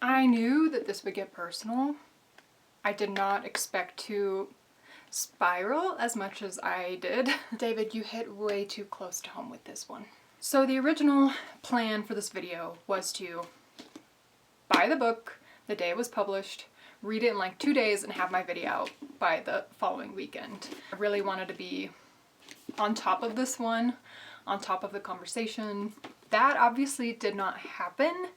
I knew that this would get personal. I did not expect to spiral as much as I did. David, you hit way too close to home with this one. So the original plan for this video was to buy the book the day it was published, read it in like 2 days, and have my video out by the following weekend. I really wanted to be on top of this one, on top of the conversation. That obviously did not happen.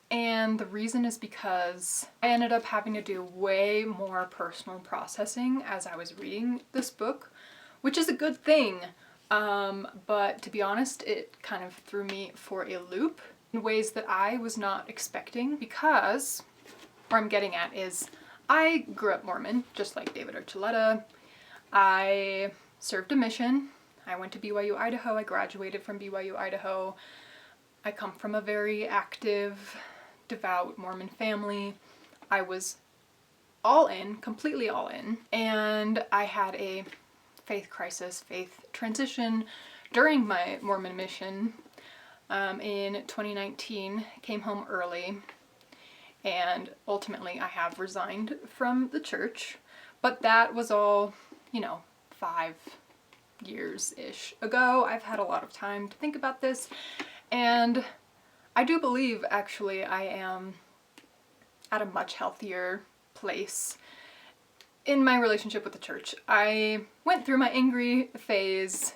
And the reason is because I ended up having to do way more personal processing as I was reading this book, which is a good thing. But to be honest, it kind of threw me for a loop in ways that I was not expecting, because where I'm getting at is I grew up Mormon, just like David Archuleta. I served a mission. I went to BYU, Idaho. I graduated from BYU, Idaho. I come from a very active, devout Mormon family. I was all in, completely all in, and I had a faith crisis, faith transition during my Mormon mission in 2019. Came home early, and ultimately I have resigned from the church, but that was all, 5 years-ish ago. I've had a lot of time to think about this, and I do believe actually I am at a much healthier place in my relationship with the church. I went through my angry phase,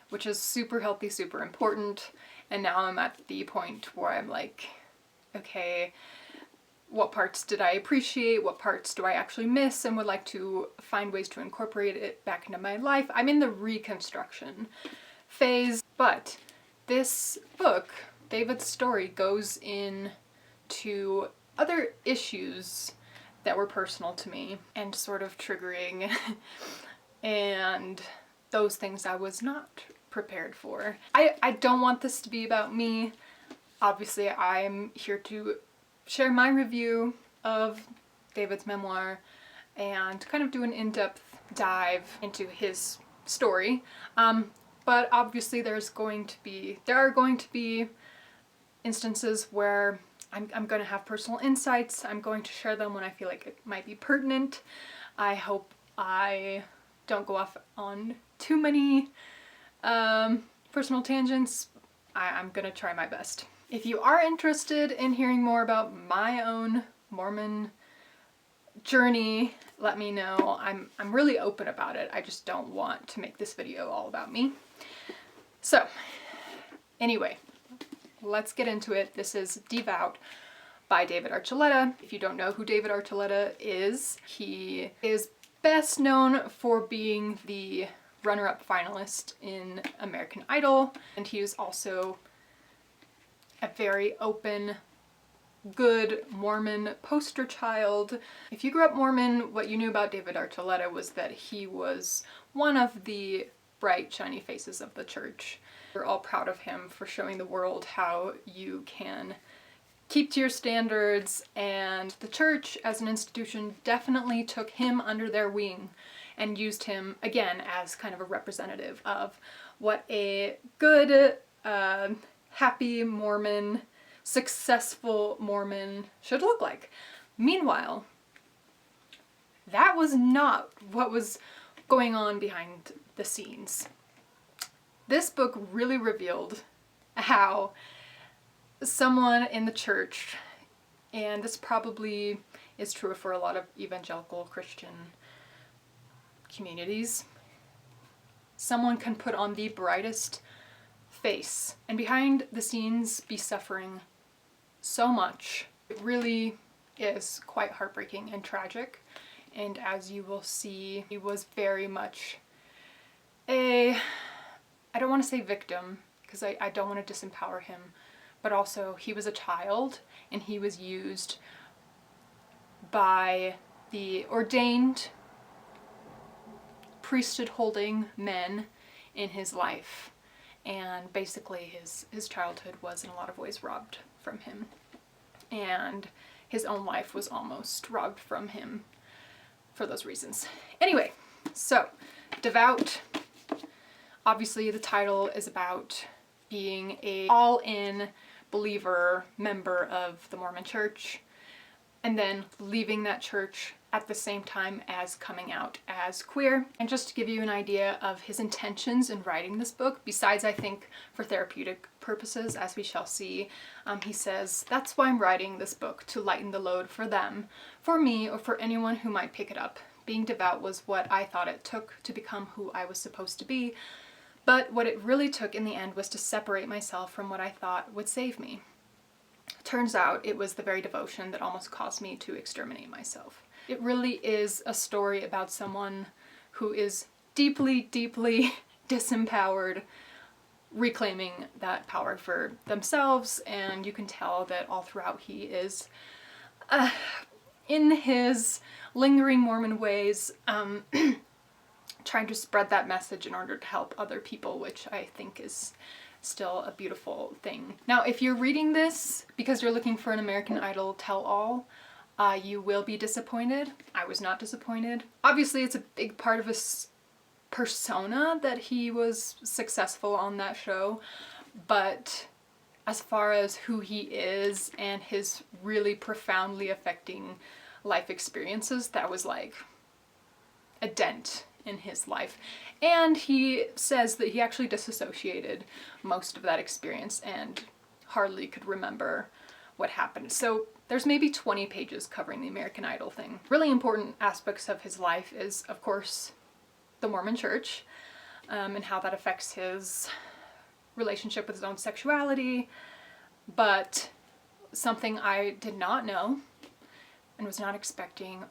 which is super healthy, super important, and now I'm at the point where I'm like, okay, what parts did I appreciate? What parts do I actually miss and would like to find ways to incorporate it back into my life? I'm in the reconstruction phase, but this book, David's story, goes into other issues that were personal to me and sort of triggering and those things I was not prepared for. I don't want this to be about me. Obviously, I'm here to share my review of David's memoir and kind of do an in-depth dive into his story. But obviously there are going to be instances where I'm going to have personal insights. I'm going to share them when I feel like it might be pertinent. I hope I don't go off on too many personal tangents. I'm going to try my best. If you are interested in hearing more about my own Mormon journey, let me know. I'm really open about it. I just don't want to make this video all about me. So, anyway, let's get into it. This is Devout by David Archuleta. If you don't know who David Archuleta is, he is best known for being the runner-up finalist in American Idol, and he is also a very open, good Mormon poster child. If you grew up Mormon, what you knew about David Archuleta was that he was one of the bright, shiny faces of the church. We're all proud of him for showing the world how you can keep to your standards, and the church as an institution definitely took him under their wing and used him again as kind of a representative of what a good, happy Mormon, successful Mormon should look like. Meanwhile, that was not what was going on behind the scenes. This book really revealed how someone in the church, and this probably is true for a lot of evangelical Christian communities, someone can put on the brightest face and behind the scenes be suffering so much. It really is quite heartbreaking and tragic, and as you will see, he was very much I don't want to say victim, because I don't want to disempower him, but also he was a child and he was used by the ordained priesthood holding men in his life, and basically his childhood was in a lot of ways robbed from him, and his own life was almost robbed from him for those reasons. Anyway, so Devout, obviously the title is about being a all-in believer member of the Mormon Church. and then leaving that church at the same time as coming out as queer. And just to give you an idea of his intentions in writing this book, besides I think for therapeutic purposes, as we shall see, he says, "That's why I'm writing this book, to lighten the load for them, for me, or for anyone who might pick it up. Being devout was what I thought it took to become who I was supposed to be, but what it really took in the end was to separate myself from what I thought would save me. Turns out it was the very devotion that almost caused me to exterminate myself." It really is a story about someone who is deeply, deeply disempowered, reclaiming that power for themselves, and you can tell that all throughout he is, in his lingering Mormon ways, trying to spread that message in order to help other people, which I think is still a beautiful thing. Now, if you're reading this because you're looking for an American Idol tell-all, you will be disappointed. I was not disappointed. Obviously, it's a big part of his persona that he was successful on that show, but as far as who he is and his really profoundly affecting life experiences, that was like a dent in his life. And he says that he actually disassociated most of that experience and hardly could remember what happened. So there's maybe 20 pages covering the American Idol thing. Really important aspects of his life is, of course, the Mormon Church, and how that affects his relationship with his own sexuality. But something I did not know and was not expecting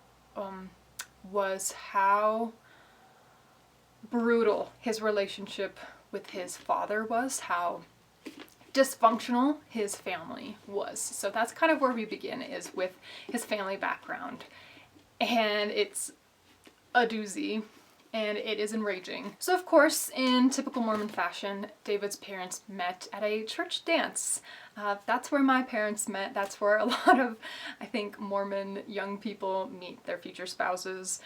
was how brutal his relationship with his father was, how dysfunctional his family was. So that's kind of where we begin, is with his family background. And it's a doozy, and it is enraging. So of course, in typical Mormon fashion, David's parents met at a church dance. That's where my parents met. That's where a lot of, I think, Mormon young people meet their future spouses.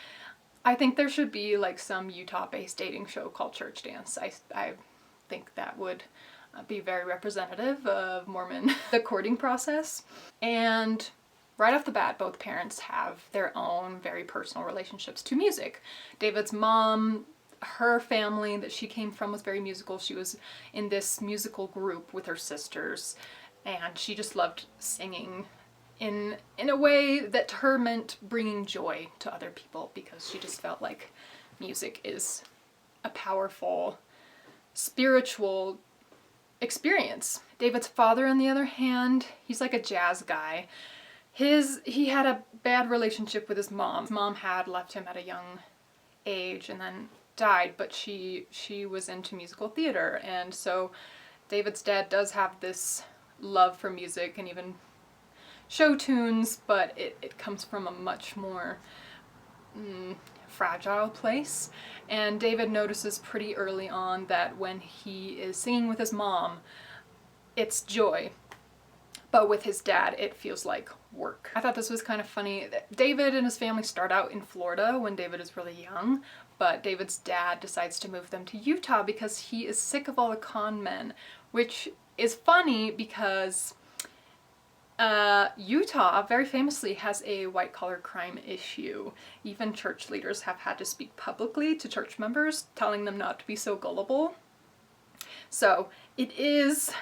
I think there should be like some Utah-based dating show called Church Dance. I think that would be very representative of Mormon the courting process. And right off the bat, both parents have their own very personal relationships to music. David's mom, her family that she came from was very musical. She was in this musical group with her sisters, and she just loved singing in a way that to her meant bringing joy to other people, because she just felt like music is a powerful spiritual experience. David's father, on the other hand, he's like a jazz guy. He had a bad relationship with his mom. His mom had left him at a young age and then died, but she was into musical theater, and so David's dad does have this love for music and even show tunes, but it comes from a much more fragile place. And David notices pretty early on that when he is singing with his mom, it's joy, but with his dad it feels like work. I thought this was kind of funny. David and his family start out in Florida when David is really young, but David's dad decides to move them to Utah because he is sick of all the con men, which is funny because Utah very famously has a white-collar crime issue. Even church leaders have had to speak publicly to church members, telling them not to be so gullible. So it is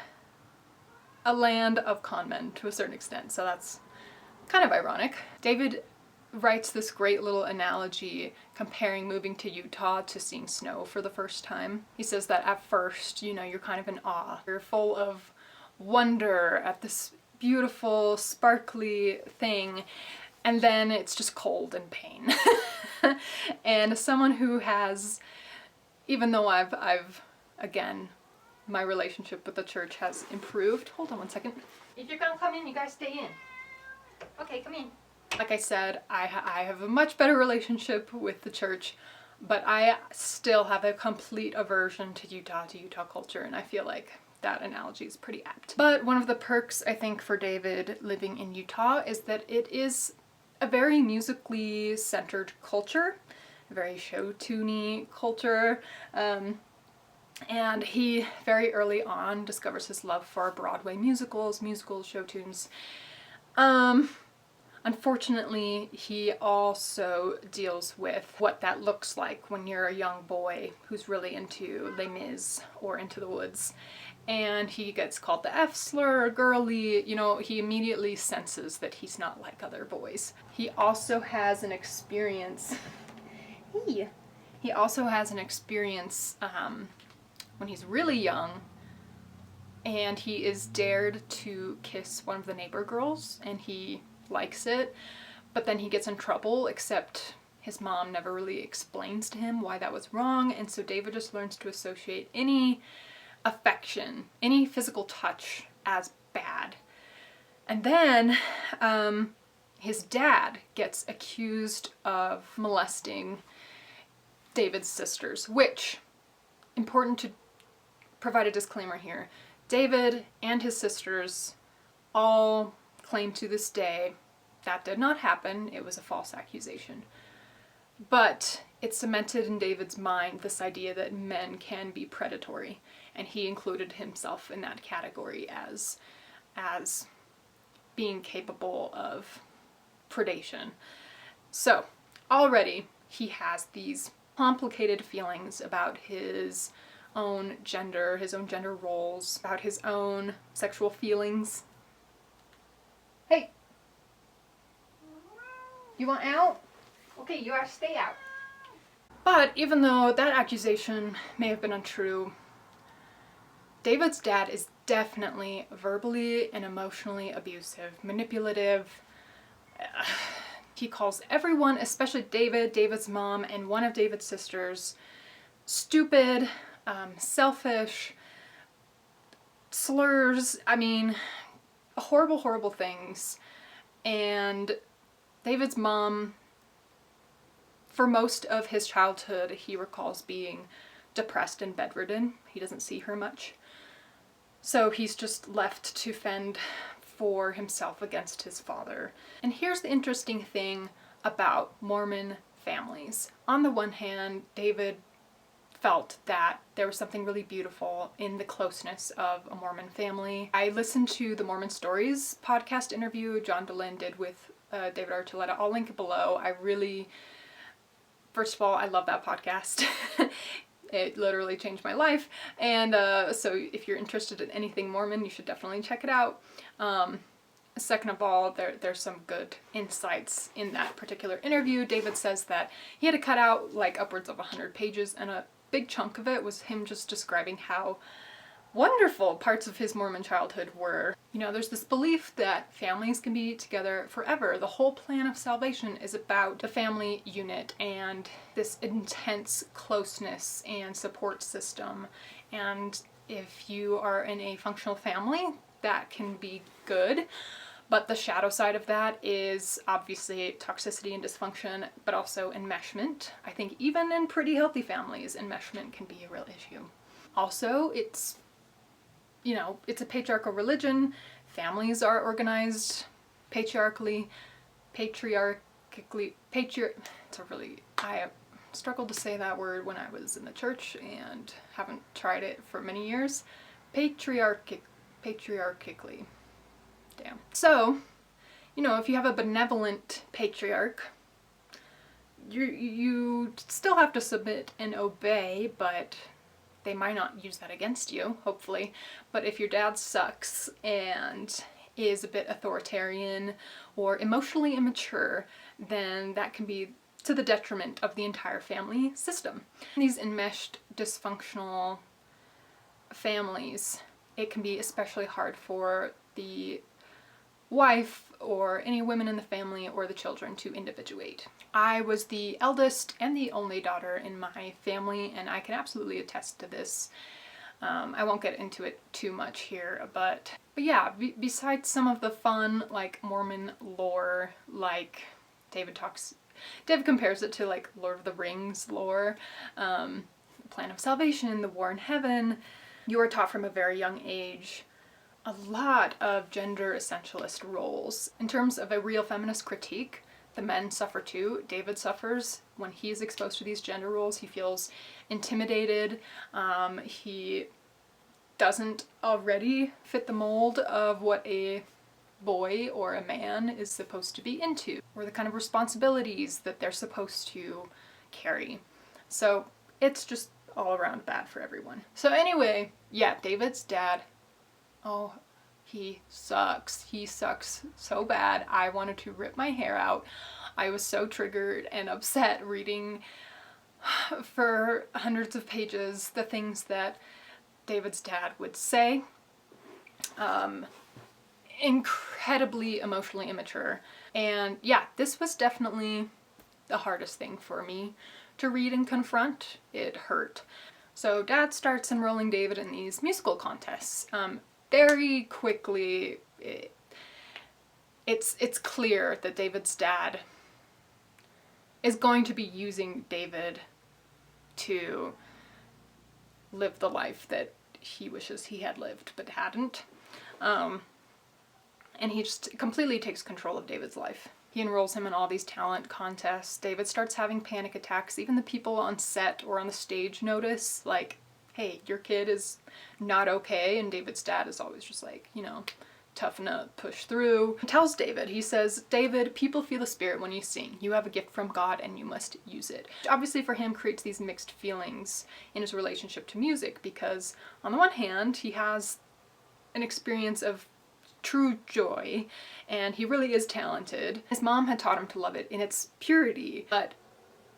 a land of con men to a certain extent, so that's kind of ironic. David writes this great little analogy comparing moving to Utah to seeing snow for the first time. He says that at first, you know, you're kind of in awe. You're full of wonder at this beautiful, sparkly thing, and then it's just cold and pain. And as someone who has, even though I've again, my relationship with the church has improved. Hold on one second. If you're gonna come in, you guys stay in. Okay, come in. Like I said, I have a much better relationship with the church, but I still have a complete aversion to Utah culture, and I feel like that analogy is pretty apt. But one of the perks, I think, for David living in Utah is that it is a very musically centered culture, a very show-tuney culture, and he very early on discovers his love for Broadway musicals, show tunes. Unfortunately, he also deals with what that looks like when you're a young boy who's really into Les Mis or Into the Woods. And he gets called the F slur, girly, you know, he immediately senses that he's not like other boys. He also has an experience, he also has an experience when he's really young, and he is dared to kiss one of the neighbor girls, and he likes it, but then he gets in trouble, except his mom never really explains to him why that was wrong, and so David just learns to associate any affection, any physical touch as bad. And then his dad gets accused of molesting David's sisters, which, important to provide a disclaimer here, David and his sisters all claim to this day that did not happen. It was a false accusation. But it cemented in David's mind this idea that men can be predatory, and he included himself in that category as being capable of predation. So already he has these complicated feelings about his own gender roles, about his own sexual feelings. Hey! You want out? Okay, you gotta stay out. But even though that accusation may have been untrue, David's dad is definitely verbally and emotionally abusive, manipulative. He calls everyone, especially David, David's mom, and one of David's sisters, stupid, selfish, slurs, I mean, horrible, horrible things. And David's mom, for most of his childhood, he recalls being depressed and bedridden. He doesn't see her much. So he's just left to fend for himself against his father. And here's the interesting thing about Mormon families. On the one hand, David felt that there was something really beautiful in the closeness of a Mormon family. I listened to the Mormon Stories podcast interview John DeLynn did with David Archuleta. I'll link it below. First of all, I love that podcast. It literally changed my life. And so if you're interested in anything Mormon, you should definitely check it out. Second of all, there's some good insights in that particular interview. David says that he had to cut out like upwards of 100 pages, and a big chunk of it was him just describing how wonderful parts of his Mormon childhood were. You know, there's this belief that families can be together forever. The whole plan of salvation is about the family unit and this intense closeness and support system. And if you are in a functional family, that can be good. But the shadow side of that is obviously toxicity and dysfunction, but also enmeshment. I think even in pretty healthy families, enmeshment can be a real issue. Also, it's a patriarchal religion. Families are organized patriarchally, I struggled to say that word when I was in the church and haven't tried it for many years. Patriarchically. Damn. So, if you have a benevolent patriarch, you still have to submit and obey, but they might not use that against you, hopefully. But if your dad sucks and is a bit authoritarian or emotionally immature, then that can be to the detriment of the entire family system. These enmeshed, dysfunctional families, it can be especially hard for the wife or any women in the family or the children to individuate. I was the eldest and the only daughter in my family, and I can absolutely attest to this. I won't get into it too much here, but yeah, besides some of the fun, like, Mormon lore, like David compares it to, like, Lord of the Rings lore, the plan of salvation, the war in heaven. You are taught from a very young age a lot of gender essentialist roles. In terms of a real feminist critique, the men suffer too. David suffers when he's exposed to these gender roles. He feels intimidated. He doesn't already fit the mold of what a boy or a man is supposed to be into, or the kind of responsibilities that they're supposed to carry. So it's just all around bad for everyone. So anyway, yeah, David's dad, oh, he sucks. He sucks so bad. I wanted to rip my hair out. I was so triggered and upset reading for hundreds of pages the things that David's dad would say. Incredibly emotionally immature. And yeah, this was definitely the hardest thing for me to read and confront. It hurt. So Dad starts enrolling David in these musical contests. Very quickly, it's clear that David's dad is going to be using David to live the life that he wishes he had lived but hadn't. And he just completely takes control of David's life. He enrolls him in all these talent contests. David starts having panic attacks. Even the people on set or on the stage notice, like, hey, your kid is not okay. And David's dad is always just like, you know, toughen up, push through. He tells David, he says, David, people feel the spirit when you sing. You have a gift from God and you must use it. Which obviously for him creates these mixed feelings in his relationship to music, because on the one hand, he has an experience of true joy, and he really is talented. His mom had taught him to love it in its purity, but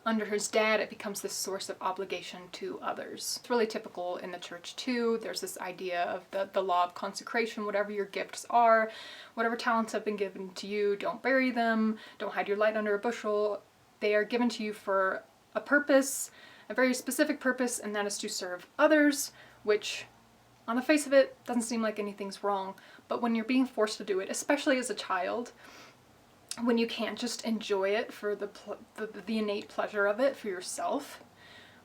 under his dad, it becomes this source of obligation to others. It's really typical in the church too. There's this idea of the law of consecration. Whatever your gifts are, whatever talents have been given to you, don't bury them, don't hide your light under a bushel. They are given to you for a purpose, a very specific purpose, and that is to serve others, which on the face of it doesn't seem like anything's wrong. But when you're being forced to do it, especially as a child, when you can't just enjoy it for the innate pleasure of it for yourself,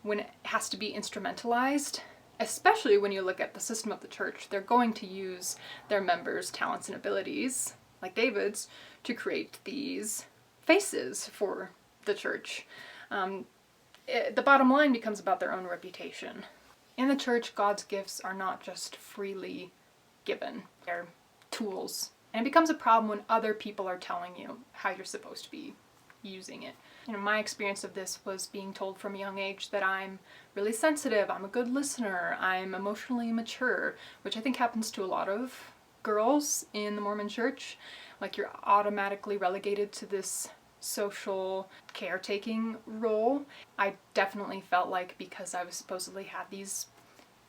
when it has to be instrumentalized, especially when you look at the system of the church, they're going to use their members' talents and abilities, like David's, to create these faces for the church. The bottom line becomes about their own reputation. In the church, God's gifts are not just freely given. They're tools. And it becomes a problem when other people are telling you how you're supposed to be using it. You know, my experience of this was being told from a young age that I'm really sensitive, I'm a good listener, I'm emotionally mature, which I think happens to a lot of girls in the Mormon church. Like, you're automatically relegated to this social caretaking role. I definitely felt like because I was supposedly had these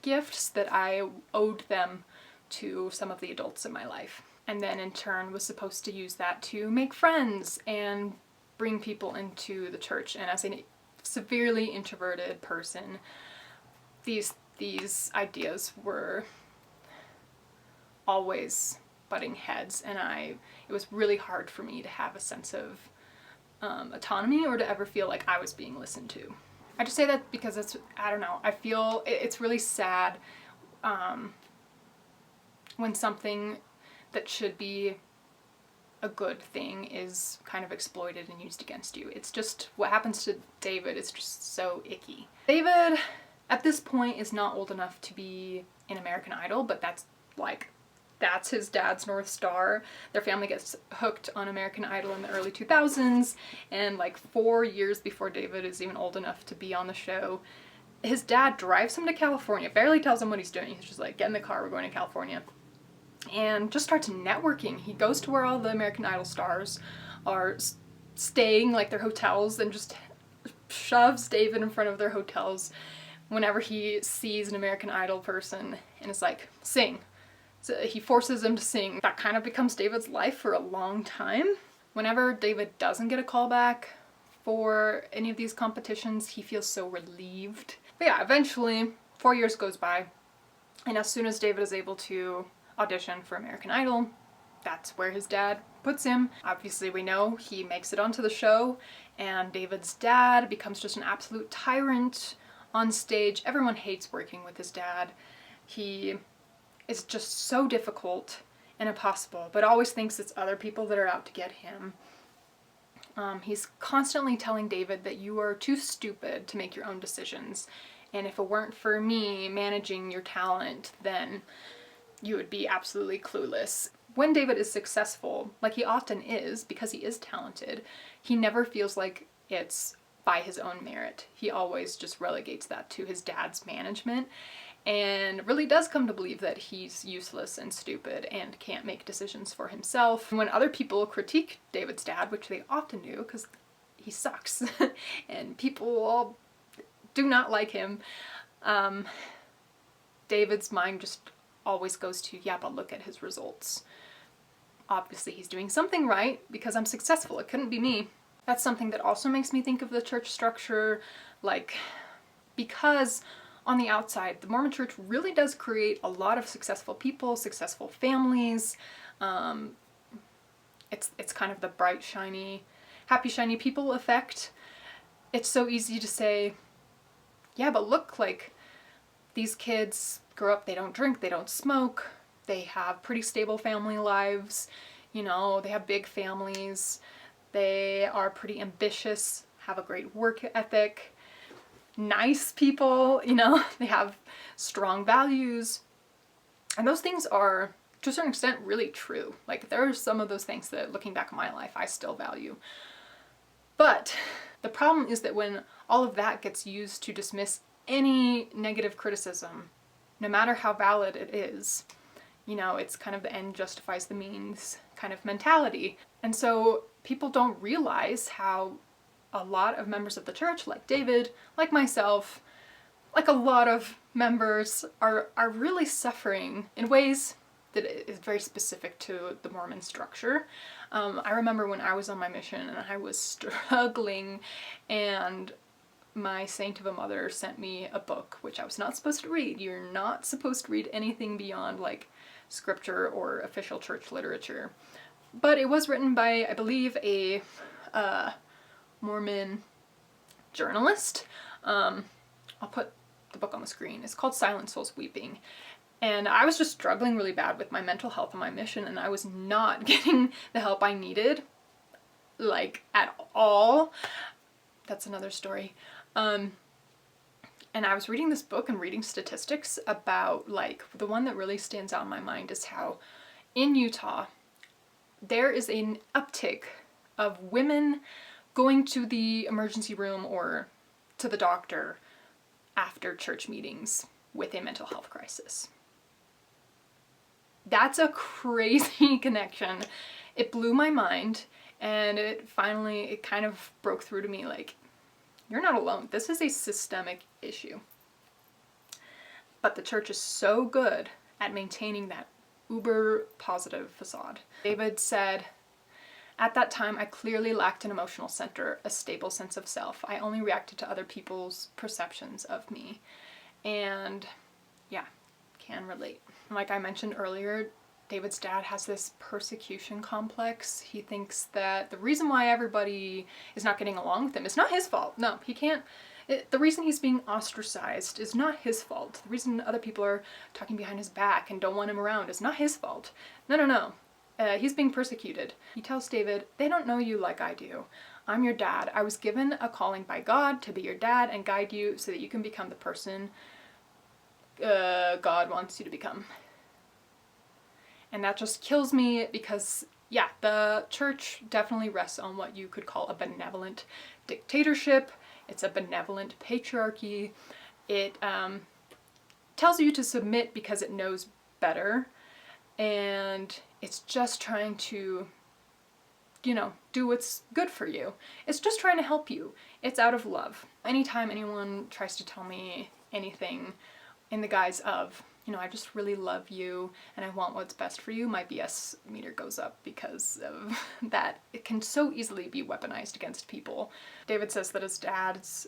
gifts that I owed them to some of the adults in my life. And then in turn was supposed to use that to make friends and bring people into the church. And as a severely introverted person, these ideas were always butting heads, and it was really hard for me to have a sense of autonomy or to ever feel like I was being listened to. I just say that because I don't know, I feel it's really sad when something that should be a good thing is kind of exploited and used against you. It's just what happens to David is just so icky. David, at this point, is not old enough to be in American Idol, but that's his dad's North Star. Their family gets hooked on American Idol in the early 2000s, and like 4 years before David is even old enough to be on the show, his dad drives him to California, barely tells him what he's doing. He's just like, get in the car, we're going to California. And just starts networking. He goes to where all the American Idol stars are staying, like their hotels, and just shoves David in front of their hotels whenever he sees an American Idol person and is like, sing. So he forces him to sing. That kind of becomes David's life for a long time. Whenever David doesn't get a call back for any of these competitions, he feels so relieved. But yeah, eventually 4 years goes by, and as soon as David is able to audition for American Idol, that's where his dad puts him. Obviously we know he makes it onto the show, and David's dad becomes just an absolute tyrant on stage. Everyone hates working with his dad. He is just so difficult and impossible, but always thinks it's other people that are out to get him. He's constantly telling David that you are too stupid to make your own decisions, and if it weren't for me managing your talent, then you would be absolutely clueless. when David is successful, like he often is because he is talented, he never feels like it's by his own merit. He always just relegates that to his dad's management and really does come to believe that he's useless and stupid and can't make decisions for himself. When other people critique David's dad, which they often do because he sucks and people all do not like him, David's mind just always goes to, yeah, but look at his results. Obviously he's doing something right because I'm successful. It couldn't be me. That's something that also makes me think of the church structure, like, because on the outside, the Mormon church really does create a lot of successful people, successful families. It's kind of the bright, shiny, happy, shiny people effect. It's so easy to say, yeah, but look, like, these kids grow up, they don't drink, they don't smoke, they have pretty stable family lives, you know, they have big families, they are pretty ambitious, have a great work ethic, nice people, you know, they have strong values. And those things are, to a certain extent, really true. Like, there are some of those things that, looking back on my life, I still value. But the problem is that when all of that gets used to dismiss any negative criticism, no matter how valid it is, you know, it's kind of the end justifies the means kind of mentality. And so people don't realize how a lot of members of the church, like David, like myself, like a lot of members, are really suffering in ways that is very specific to the Mormon structure. I remember when I was on my mission and I was struggling, and my saint of a mother sent me a book, which I was not supposed to read. You're not supposed to read anything beyond like scripture or official church literature. But it was written by, I believe, a Mormon journalist. I'll put the book on the screen. It's called Silent Souls Weeping. And I was just struggling really bad with my mental health on my mission, and I was not getting the help I needed, like, at all. That's another story. And I was reading this book and reading statistics about, like, the one that really stands out in my mind is how in Utah there is an uptick of women going to the emergency room or to the doctor after church meetings with a mental health crisis. That's a crazy connection. It blew my mind, and it kind of broke through to me, like, you're not alone. This is a systemic issue. But the church is so good at maintaining that uber positive facade. David said, "At that time, I clearly lacked an emotional center, a stable sense of self. I only reacted to other people's perceptions of me." And yeah, can relate. Like I mentioned earlier, David's dad has this persecution complex. He thinks that the reason why everybody is not getting along with him is not his fault. No, he can't. The reason he's being ostracized is not his fault. The reason other people are talking behind his back and don't want him around is not his fault. No. He's being persecuted. He tells David, "They don't know you like I do. I'm your dad. I was given a calling by God to be your dad and guide you so that you can become the person God wants you to become." And that just kills me because, yeah, the church definitely rests on what you could call a benevolent dictatorship. It's a benevolent patriarchy. It tells you to submit because it knows better. And it's just trying to, you know, do what's good for you. It's just trying to help you. It's out of love. Anytime anyone tries to tell me anything in the guise of, you know, I just really love you and I want what's best for you, my BS meter goes up because of that. It can so easily be weaponized against people. David says that his dad's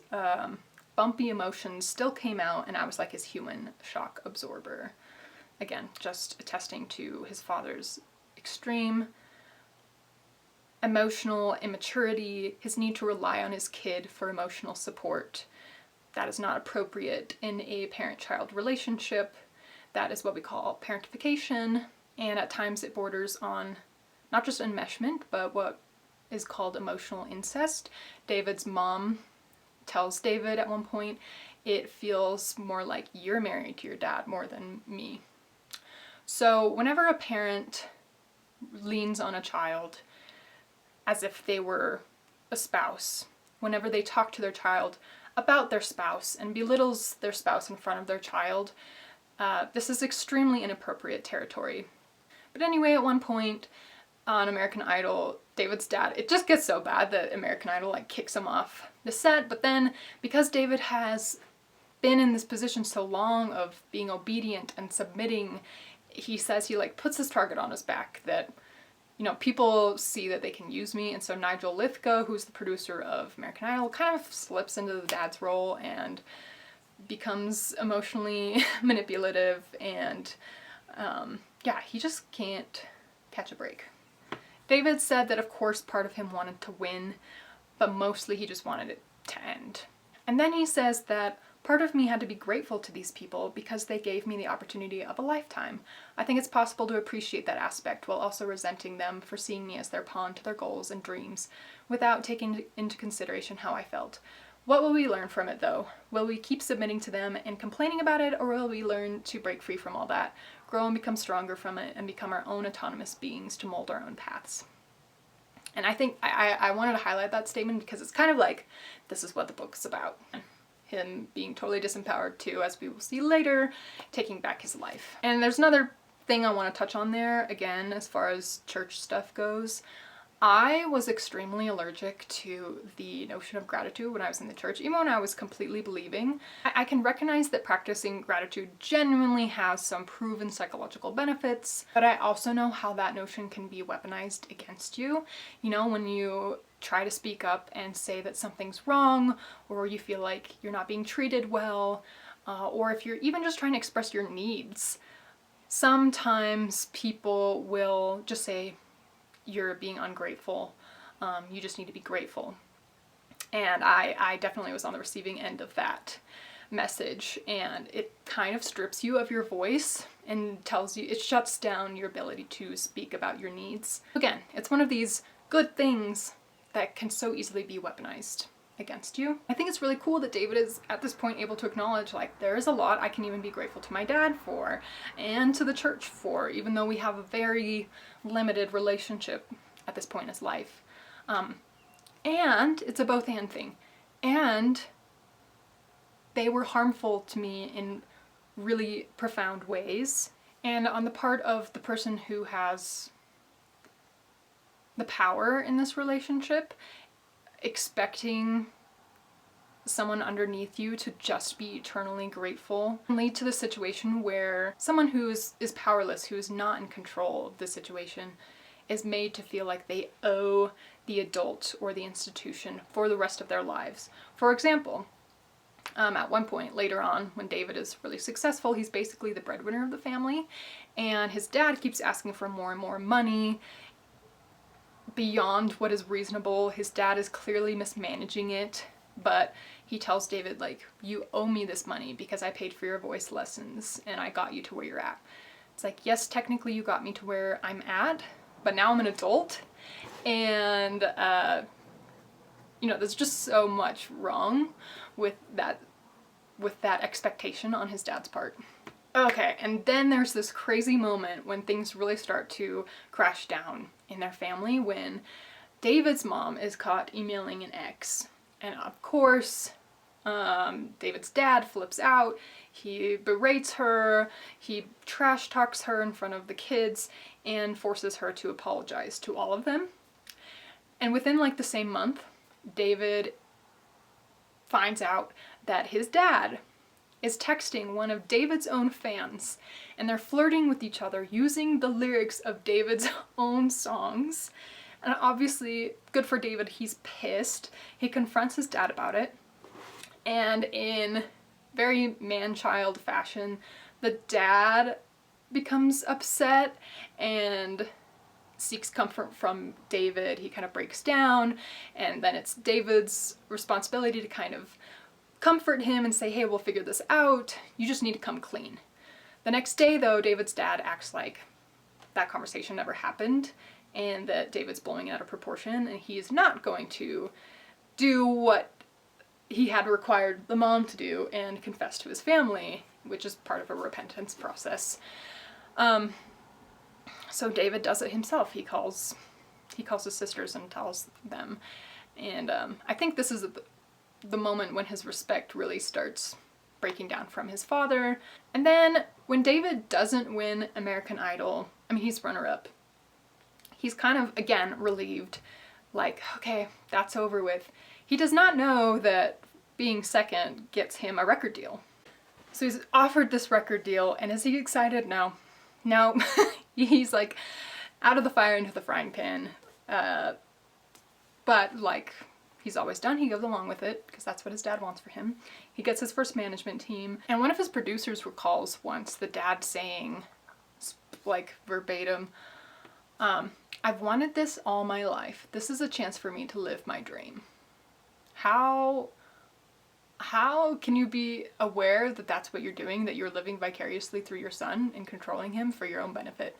bumpy emotions still came out, and I was like his human shock absorber. Again, just attesting to his father's extreme emotional immaturity, his need to rely on his kid for emotional support. That is not appropriate in a parent-child relationship. That is what we call parentification, and at times it borders on not just enmeshment, but what is called emotional incest. David's mom tells David at one point, "It feels more like you're married to your dad more than me." So whenever a parent leans on a child as if they were a spouse. Whenever they talk to their child about their spouse and belittles their spouse in front of their child, this is extremely inappropriate territory. But anyway, at one point on American Idol, David's dad, it just gets so bad that American Idol like kicks him off the set, but then because David has been in this position so long of being obedient and submitting, he says he like puts this target on his back that, you know, people see that they can use me, and so Nigel Lithgow, who's the producer of American Idol, kind of slips into the dad's role and becomes emotionally manipulative, and yeah, he just can't catch a break. David said that of course part of him wanted to win, but mostly he just wanted it to end. And then he says that part of me had to be grateful to these people because they gave me the opportunity of a lifetime. I think it's possible to appreciate that aspect while also resenting them for seeing me as their pawn to their goals and dreams without taking into consideration how I felt. What will we learn from it though? Will we keep submitting to them and complaining about it, or will we learn to break free from all that, grow and become stronger from it, and become our own autonomous beings to mold our own paths? And I think I wanted to highlight that statement because it's kind of like, this is what the book is about. Him being totally disempowered too, as we will see later, taking back his life. And there's another thing I want to touch on there, again, as far as church stuff goes. I was extremely allergic to the notion of gratitude when I was in the church, even when I was completely believing. I can recognize that practicing gratitude genuinely has some proven psychological benefits, but I also know how that notion can be weaponized against you. You know, when you try to speak up and say that something's wrong, or you feel like you're not being treated well, or if you're even just trying to express your needs, sometimes people will just say, you're being ungrateful, you just need to be grateful. And I definitely was on the receiving end of that message, and it kind of strips you of your voice and tells you, it shuts down your ability to speak about your needs. Again, it's one of these good things that can so easily be weaponized against you. I think it's really cool that David is at this point able to acknowledge, like, there's a lot I can even be grateful to my dad for and to the church for, even though we have a very limited relationship at this point in his life. And it's a both and thing. And they were harmful to me in really profound ways. And on the part of the person who has the power in this relationship, expecting someone underneath you to just be eternally grateful can lead to the situation where someone who is powerless, who is not in control of the situation, is made to feel like they owe the adult or the institution for the rest of their lives. For example, at one point later on, when David is really successful, he's basically the breadwinner of the family, and his dad keeps asking for more and more money beyond what is reasonable. His dad is clearly mismanaging it, but he tells David, like, you owe me this money because I paid for your voice lessons and I got you to where you're at. It's like, yes, technically you got me to where I'm at, but now I'm an adult, and you know, there's just so much wrong with that expectation on his dad's part. Okay, and then there's this crazy moment when things really start to crash down in their family, when David's mom is caught emailing an ex. And of course, David's dad flips out, he berates her, he trash talks her in front of the kids, and forces her to apologize to all of them. And within like the same month, David finds out that his dad is texting one of David's own fans, and they're flirting with each other using the lyrics of David's own songs. And obviously, good for David, he's pissed. He confronts his dad about it, and in very man-child fashion, the dad becomes upset and seeks comfort from David. He kind of breaks down, and then it's David's responsibility to kind of comfort him and say, hey, we'll figure this out. You just need to come clean. The next day, though, David's dad acts like that conversation never happened and that David's blowing it out of proportion, and he is not going to do what he had required the mom to do and confess to his family, which is part of a repentance process. So David does it himself. He calls his sisters and tells them. And I think this is the moment when his respect really starts breaking down from his father. And then when David doesn't win American Idol, I mean, he's runner-up, he's kind of, again, relieved. Like, okay, that's over with. He does not know that being second gets him a record deal. So he's offered this record deal, and is he excited? No. No. He's like out of the fire into the frying pan. But like he's always done, he goes along with it because that's what his dad wants for him. He gets his first management team, and one of his producers recalls once the dad saying, like verbatim, I've wanted this all my life. This is a chance for me to live my dream. How can you be aware that that's what you're doing, that you're living vicariously through your son and controlling him for your own benefit?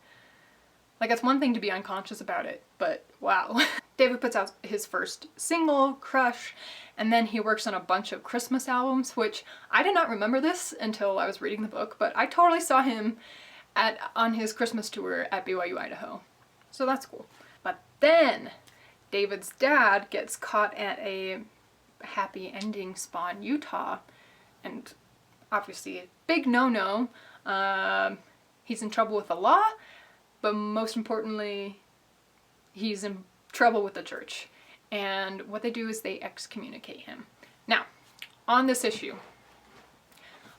Like, it's one thing to be unconscious about it, but wow. David puts out his first single, Crush, and then he works on a bunch of Christmas albums, which I did not remember this until I was reading the book, but I totally saw him on his Christmas tour at BYU, Idaho. So that's cool. But then David's dad gets caught at a happy ending spa in Utah, and obviously a big no-no. He's in trouble with the law, but most importantly, he's in trouble with the church. And what they do is they excommunicate him. Now, on this issue,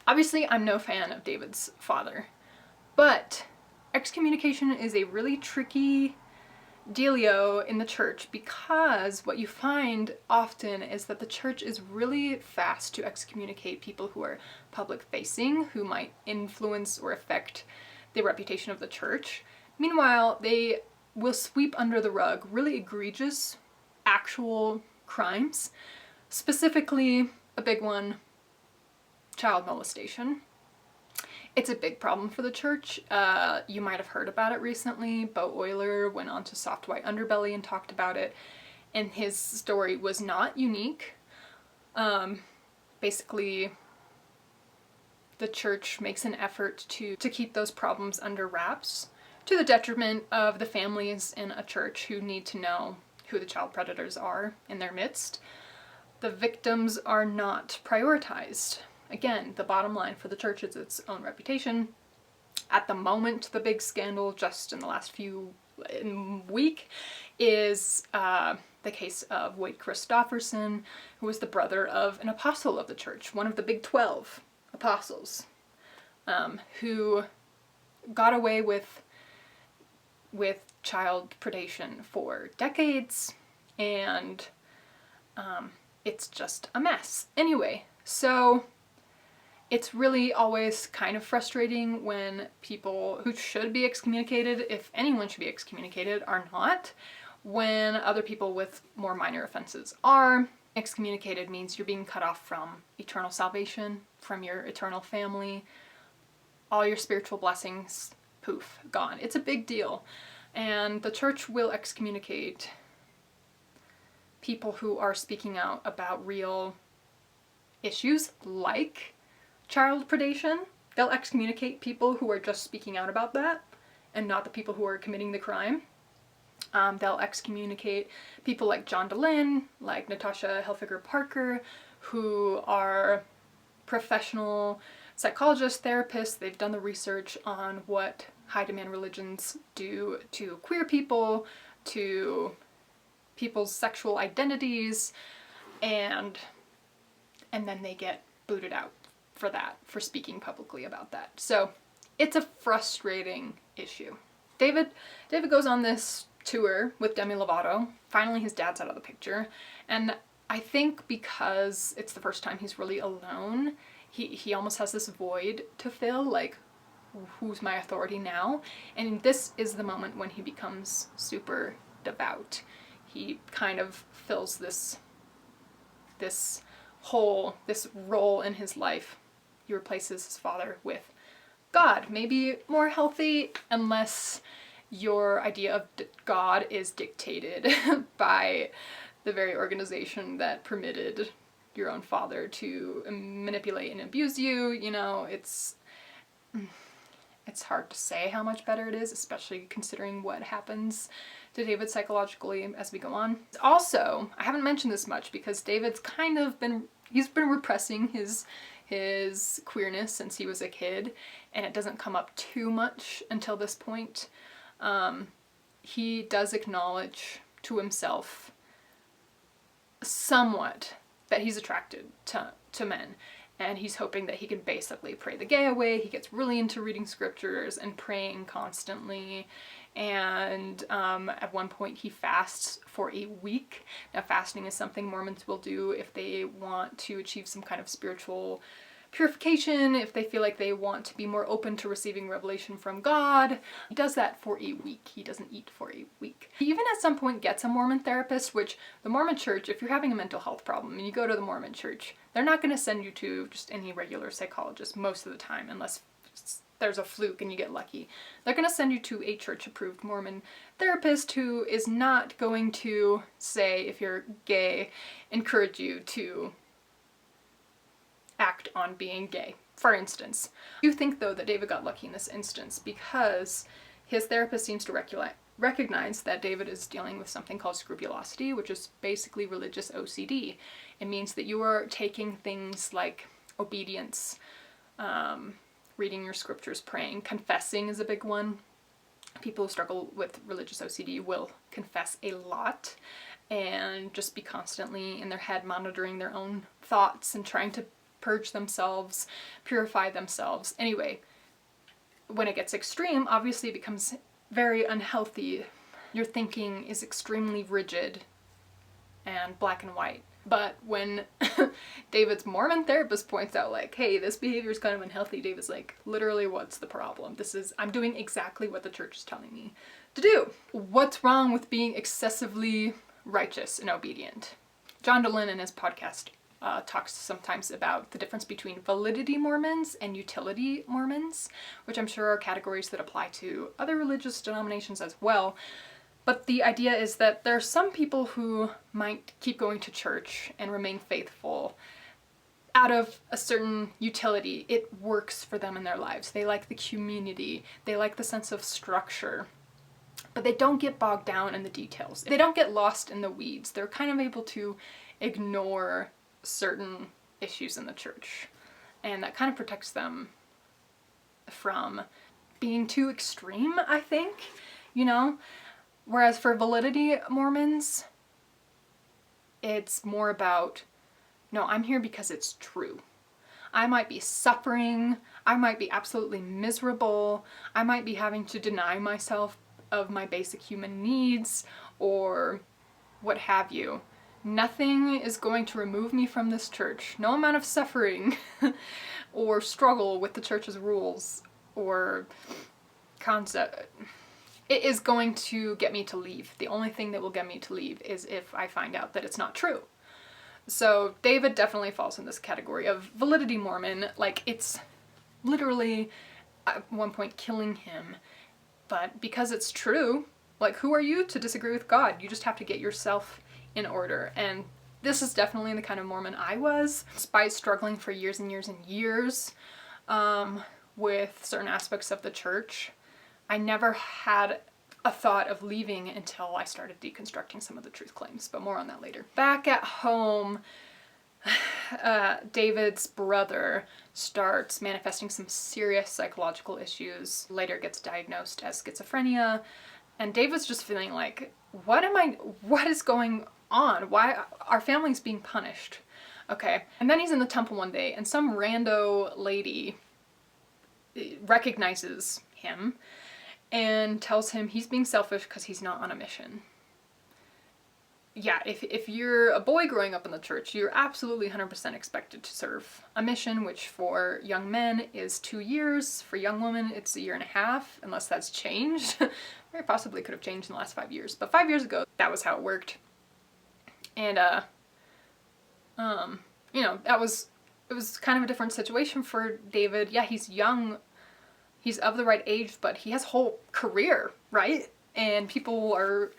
obviously I'm no fan of David's father, but excommunication is a really tricky dealio in the church, because what you find often is that the church is really fast to excommunicate people who are public facing, who might influence or affect the reputation of the church. Meanwhile, they will sweep under the rug really egregious actual crimes, specifically a big one, child molestation. It's a big problem for the church. You might have heard about it recently. Bo Euler went on to Soft White Underbelly and talked about it, and his story was not unique. Basically, the church makes an effort to keep those problems under wraps, to the detriment of the families in a church who need to know who the child predators are in their midst. The victims are not prioritized. Again, the bottom line for the church is its own reputation. At the moment, the big scandal just in the last week is the case of Wade Christofferson, who was the brother of an apostle of the church, one of the big 12 apostles, who got away with child predation for decades, and it's just a mess. Anyway, so it's really always kind of frustrating when people who should be excommunicated, if anyone should be excommunicated, are not. When other people with more minor offenses are. Excommunicated means you're being cut off from eternal salvation, from your eternal family. All your spiritual blessings, poof, gone. It's a big deal. And the church will excommunicate people who are speaking out about real issues like child predation. They'll excommunicate people who are just speaking out about that and not the people who are committing the crime. They'll excommunicate people like John DeLynn, like Natasha Helfiger Parker, who are professional psychologists, therapists. They've done the research on what high demand religions do to queer people, to people's sexual identities, and then they get booted out for that, for speaking publicly about that. So it's a frustrating issue. David goes on this tour with Demi Lovato. Finally, his dad's out of the picture, and I think because it's the first time he's really alone, he almost has this void to fill, like, who's my authority now? And this is the moment when he becomes super devout. He kind of fills this role in his life. He replaces his father with God. Maybe more healthy, unless your idea of God is dictated by the very organization that permitted your own father to manipulate and abuse you. You know, It's hard to say how much better it is, especially considering what happens to David psychologically as we go on. Also, I haven't mentioned this much because David's kind of he's been repressing his queerness since he was a kid, and it doesn't come up too much until this point. He does acknowledge to himself somewhat that he's attracted to men, and he's hoping that he can basically pray the gay away. He gets really into reading scriptures and praying constantly, and at one point he fasts for a week. Now, fasting is something Mormons will do if they want to achieve some kind of spiritual purification, if they feel like they want to be more open to receiving revelation from God. He does that for a week. He doesn't eat for a week. He even at some point gets a Mormon therapist, which the Mormon church, if you're having a mental health problem and you go to the Mormon church, they're not going to send you to just any regular psychologist most of the time, unless there's a fluke and you get lucky. They're going to send you to a church-approved Mormon therapist who is not going to say, if you're gay, encourage you to act on being gay, for instance. You think, though, that David got lucky in this instance because his therapist seems to recognize that David is dealing with something called scrupulosity, which is basically religious OCD. It means that you are taking things like obedience, reading your scriptures, praying, confessing is a big one. People who struggle with religious OCD will confess a lot and just be constantly in their head monitoring their own thoughts and trying to purge themselves, purify themselves. Anyway, when it gets extreme, obviously it becomes very unhealthy. Your thinking is extremely rigid and black and white. But when David's Mormon therapist points out, like, hey, this behavior is kind of unhealthy, David's like, literally, what's the problem? I'm doing exactly what the church is telling me to do. What's wrong with being excessively righteous and obedient? John Dolan in his podcast talks sometimes about the difference between validity Mormons and utility Mormons, which I'm sure are categories that apply to other religious denominations as well. But the idea is that there are some people who might keep going to church and remain faithful out of a certain utility. It works for them in their lives. They like the community. They like the sense of structure. But they don't get bogged down in the details. They don't get lost in the weeds. They're kind of able to ignore certain issues in the church. And that kind of protects them from being too extreme, I think, you know? Whereas for validity Mormons, it's more about, no, I'm here because it's true. I might be suffering, I might be absolutely miserable, I might be having to deny myself of my basic human needs, or what have you. Nothing is going to remove me from this church. No amount of suffering or struggle with the church's rules or concept. It is going to get me to leave. The only thing that will get me to leave is if I find out that it's not true. So David definitely falls in this category of validity Mormon. Like, it's literally at one point killing him. But because it's true, like, who are you to disagree with God? You just have to get yourself in order. And this is definitely the kind of Mormon I was. Despite struggling for years and years and years with certain aspects of the church, I never had a thought of leaving until I started deconstructing some of the truth claims, but more on that later. Back at home, David's brother starts manifesting some serious psychological issues, later gets diagnosed as schizophrenia, and David's just feeling like, what is going on? Why our family's being punished? Okay. And then he's in the temple one day and some rando lady recognizes him and tells him he's being selfish because he's not on a mission. Yeah, if you're a boy growing up in the church, you're absolutely 100% expected to serve a mission, which for young men is 2 years. For young women, it's 1.5 years, unless that's changed. Very possibly could have changed in the last 5 years. But 5 years ago, that was how it worked. And, you know, it was kind of a different situation for David. Yeah, he's young. He's of the right age, but he has a whole career, right? And people are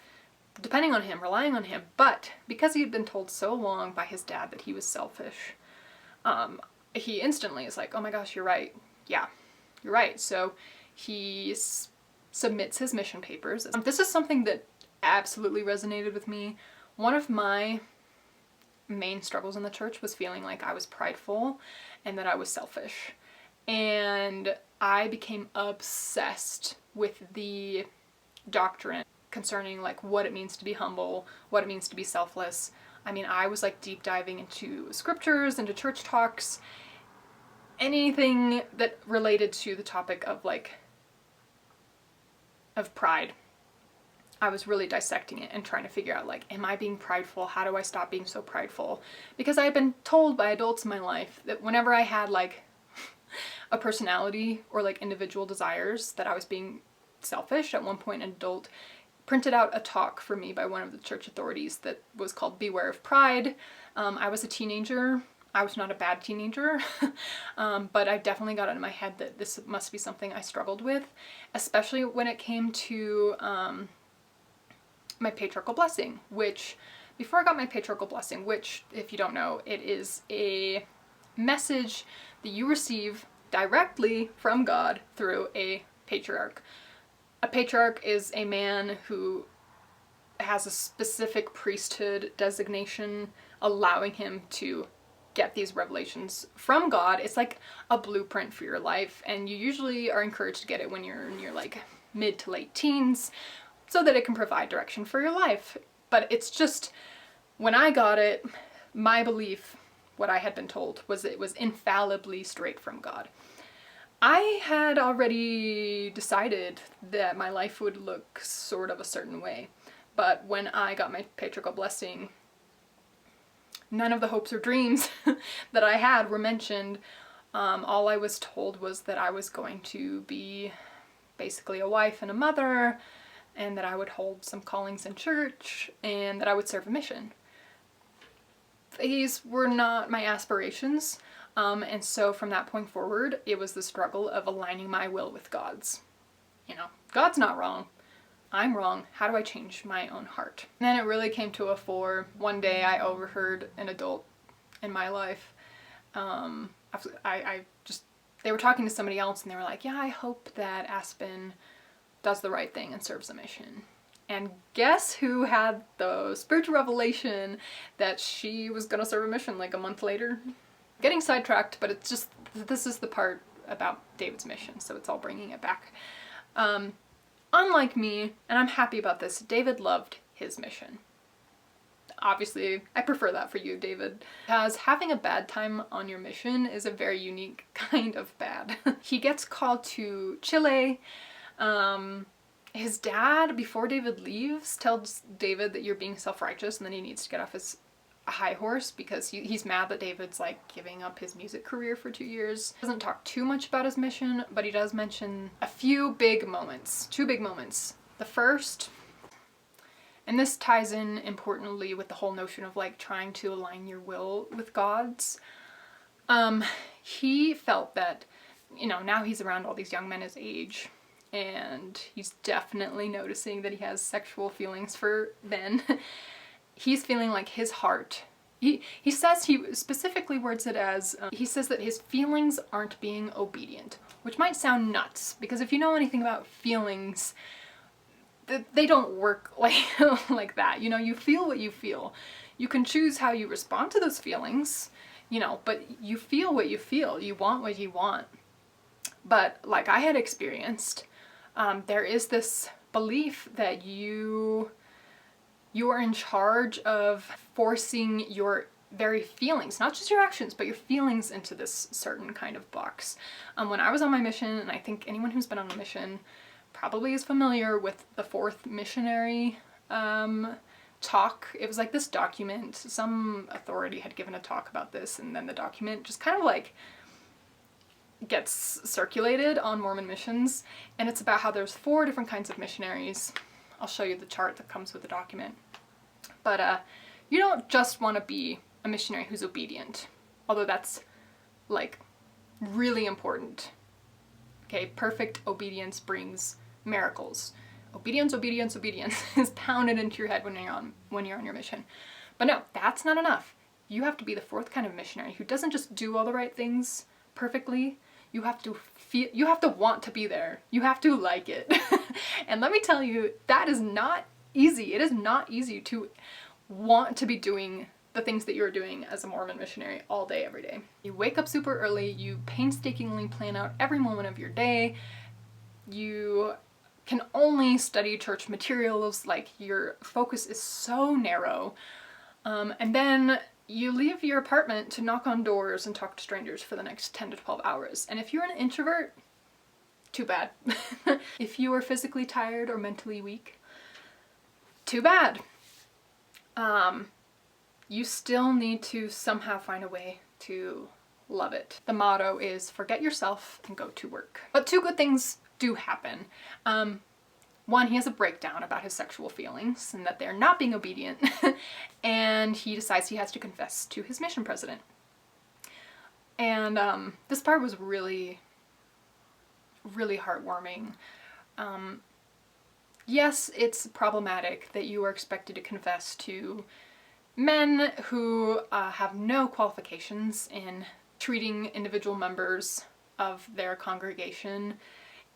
depending on him, relying on him. But because he had been told so long by his dad that he was selfish, he instantly is like, oh my gosh, you're right. Yeah, you're right. So He submits his mission papers. This is something that absolutely resonated with me. One of my main struggles in the church was feeling like I was prideful and that I was selfish. And I became obsessed with the doctrine concerning like what it means to be humble, what it means to be selfless. I mean, I was like deep diving into scriptures, into church talks, anything that related to the topic of pride. I was really dissecting it and trying to figure out, like, am I being prideful? How do I stop being so prideful? Because I had been told by adults in my life that whenever I had like a personality or like individual desires, that I was being selfish. At one point, an adult printed out a talk for me by one of the church authorities that was called Beware of Pride. I was a teenager. I was not a bad teenager, but I definitely got it in my head that this must be something I struggled with, especially when it came to my patriarchal blessing, which, before I got my patriarchal blessing, which, if you don't know, it is a message that you receive directly from God through a patriarch. A patriarch is a man who has a specific priesthood designation allowing him to get these revelations from God. It's like a blueprint for your life, and you usually are encouraged to get it when you're in your like mid to late teens, so that it can provide direction for your life. But it's just, when I got it, my belief, what I had been told, was it was infallibly straight from God. I had already decided that my life would look sort of a certain way, but when I got my patriarchal blessing, none of the hopes or dreams that I had were mentioned. All I was told was that I was going to be basically a wife and a mother, and that I would hold some callings in church, and that I would serve a mission. These were not my aspirations, and so from that point forward, it was the struggle of aligning my will with God's. You know, God's not wrong. I'm wrong. How do I change my own heart? And then it really came to a fore. One day I overheard an adult in my life. They were talking to somebody else, and they were like, yeah, I hope that Aspen does the right thing and serves a mission. And guess who had the spiritual revelation that she was gonna serve a mission like a month later? Getting sidetracked, but it's just, this is the part about David's mission, so it's all bringing it back. Unlike me, and I'm happy about this, David loved his mission. Obviously, I prefer that for you, David, because having a bad time on your mission is a very unique kind of bad. He gets called to Chile. His dad, before David leaves, tells David that you're being self-righteous and then he needs to get off his high horse because he's mad that David's like giving up his music career for 2 years. Doesn't talk too much about his mission, but he does mention a few big moments, 2 big moments. The first, and this ties in importantly with the whole notion of like trying to align your will with God's. He felt that, you know, now he's around all these young men his age, and he's definitely noticing that he has sexual feelings for men. He's feeling like his heart, he says, he specifically words it as, he says that his feelings aren't being obedient, which might sound nuts, because if you know anything about feelings, they don't work like that. You know, you feel what you feel. You can choose how you respond to those feelings, you know, but you feel what you feel. You want what you want. But like I had experienced, there is this belief that you are in charge of forcing your very feelings, not just your actions, but your feelings into this certain kind of box. When I was on my mission, and I think anyone who's been on a mission probably is familiar with the fourth missionary talk. It was like this document, some authority had given a talk about this, and then the document just kind of like gets circulated on Mormon missions, and it's about how there's 4 different kinds of missionaries. I'll show you the chart that comes with the document. But you don't just want to be a missionary who's obedient, although that's like really important. Okay, perfect obedience brings miracles. Obedience, obedience, obedience is pounded into your head when you're on your mission. But no, that's not enough. You have to be the 4th kind of missionary who doesn't just do all the right things perfectly. You have to feel, you have to want to be there. You have to like it. And let me tell you, that is not easy. It is not easy to want to be doing the things that you're doing as a Mormon missionary all day, every day. You wake up super early, you painstakingly plan out every moment of your day, you can only study church materials, like your focus is so narrow, and then you leave your apartment to knock on doors and talk to strangers for the next 10 to 12 hours. And if you're an introvert, too bad. If you are physically tired or mentally weak, too bad. You still need to somehow find a way to love it. The motto is forget yourself and go to work. But two good things do happen. One, he has a breakdown about his sexual feelings and that they're not being obedient, and he decides he has to confess to his mission president. And this part was really, really heartwarming. Yes, it's problematic that you are expected to confess to men who have no qualifications in treating individual members of their congregation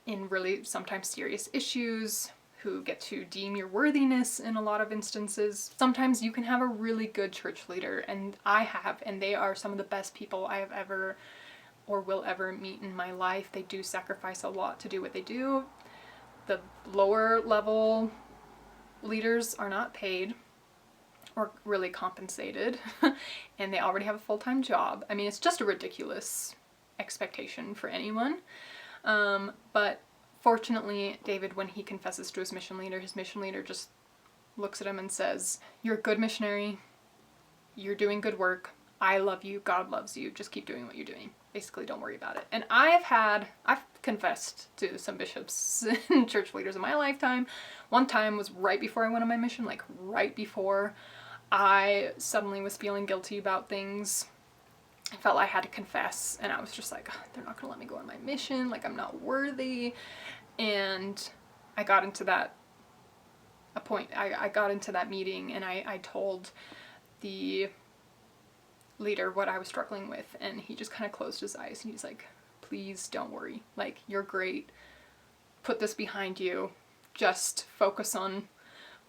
in really sometimes serious issues, who get to deem your worthiness in a lot of instances. Sometimes you can have a really good church leader, and I have, and they are some of the best people I have ever or will ever meet in my life. They do sacrifice a lot to do what they do. The lower level leaders are not paid or really compensated, and they already have a full-time job. I mean, it's just a ridiculous expectation for anyone. But fortunately, David, when he confesses to his mission leader just looks at him and says, "You're a good missionary, you're doing good work, I love you, God loves you, just keep doing what you're doing. Basically, don't worry about it." And I've confessed to some bishops and church leaders in my lifetime. One time was right before I went on my mission, like right before I suddenly was feeling guilty about things. I felt I had to confess, and I was just like, they're not gonna let me go on my mission, like I'm not worthy. And I got into that I got into that meeting, and I told the leader what I was struggling with, and he just kind of closed his eyes and he's like, "Please don't worry, like you're great, put this behind you, just focus on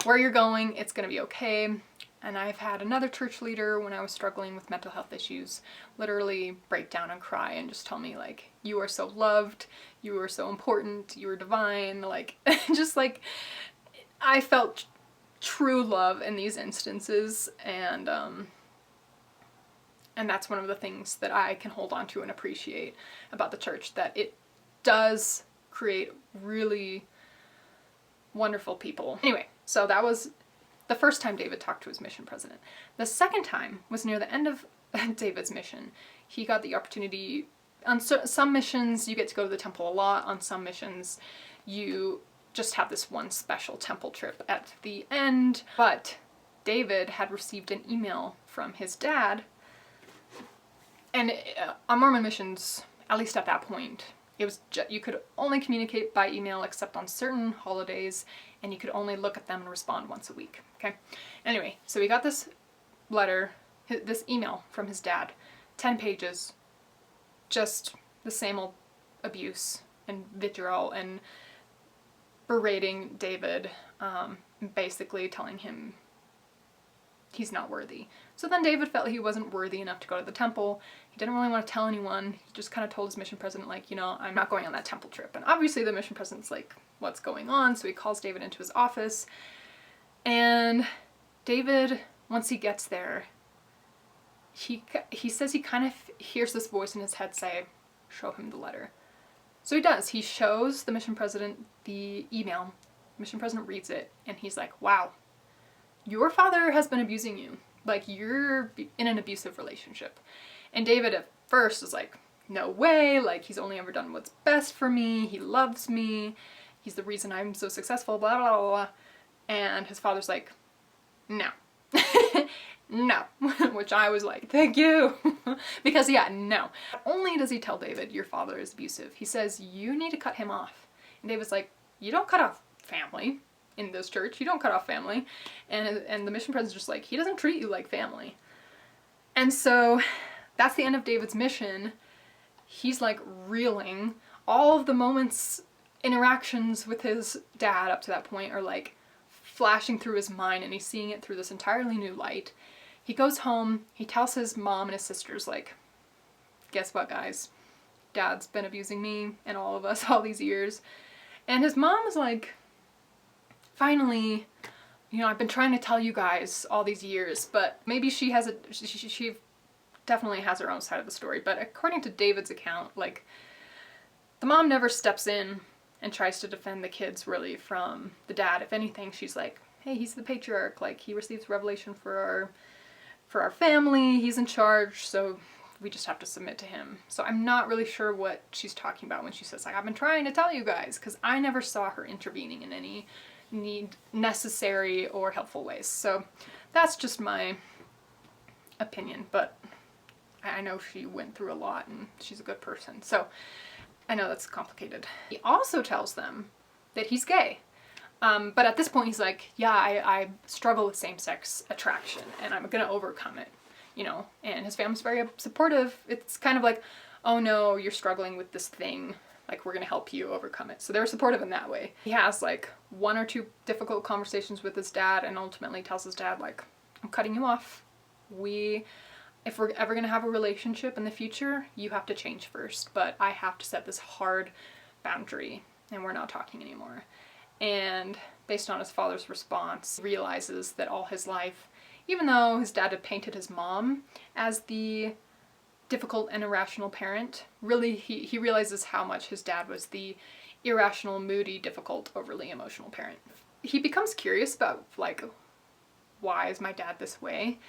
where you're going, it's gonna be okay." And I've had another church leader, when I was struggling with mental health issues, literally break down and cry and just tell me, like, "You are so loved, you are so important, you are divine," like, just like, I felt true love in these instances, and that's one of the things that I can hold on to and appreciate about the church, that it does create really wonderful people. Anyway, so that was the first time David talked to his mission president. The second time was near the end of David's mission. He got the opportunity, on some missions you get to go to the temple a lot, on some missions you just have this one special temple trip at the end. But David had received an email from his dad, and on Mormon missions, at least at that point, it was you could only communicate by email except on certain holidays, and you could only look at them and respond once a week, okay? Anyway, so he got this letter, this email from his dad, 10 pages, just the same old abuse and vitriol and berating David, basically telling him he's not worthy. So then David felt he wasn't worthy enough to go to the temple. He didn't really want to tell anyone. He just kind of told his mission president, like, you know, "I'm not going on that temple trip." And obviously the mission president's like, "What's going on?" So he calls David into his office, and David, once he gets there, he says he kind of hears this voice in his head say, "Show him the letter." So he does. He shows the mission president the email. The mission president reads it, and he's like, "Wow, your father has been abusing you. Like, you're in an abusive relationship." And David at first is like, "No way, like he's only ever done what's best for me, he loves me, he's the reason I'm so successful, blah, blah, blah, blah." And his father's like, "No." No. Which I was like, thank you. Because yeah, no. Not only does he tell David, "Your father is abusive," he says, "You need to cut him off." And David's like, "You don't cut off family in this church, you don't cut off family." And the mission president's just like, "He doesn't treat you like family." And so that's the end of David's mission. he's like reeling. All of the moments, interactions with his dad up to that point are like flashing through his mind, and he's seeing it through this entirely new light. He goes home, he tells his mom and his sisters, like, guess what, guys? Dad's been abusing me and all of us all these years. And his mom is like, finally, you know, I've been trying to tell you guys all these years, but maybe she has she definitely has her own side of the story. But according to David's account, like, the mom never steps in and tries to defend the kids really from the dad. If anything, she's like, hey, he's the patriarch, like, he receives revelation for our family, he's in charge, so we just have to submit to him. So I'm not really sure what she's talking about when she says, like, I've been trying to tell you guys, because I never saw her intervening in any necessary or helpful ways. So that's just my opinion, but I know she went through a lot and she's a good person. So I know that's complicated. He also tells them that he's gay. But at this point he's like, yeah, I struggle with same-sex attraction and I'm gonna overcome it, you know, and his family's very supportive. It's kind of like, oh no, you're struggling with this thing, like, we're gonna help you overcome it. So they're supportive in that way. He has like 1 or 2 difficult conversations with his dad and ultimately tells his dad, like, I'm cutting you off. If we're ever gonna have a relationship in the future, you have to change first, but I have to set this hard boundary and we're not talking anymore. And based on his father's response, he realizes that all his life, even though his dad had painted his mom as the difficult and irrational parent, really he realizes how much his dad was the irrational, moody, difficult, overly emotional parent. He becomes curious about, like, why is my dad this way?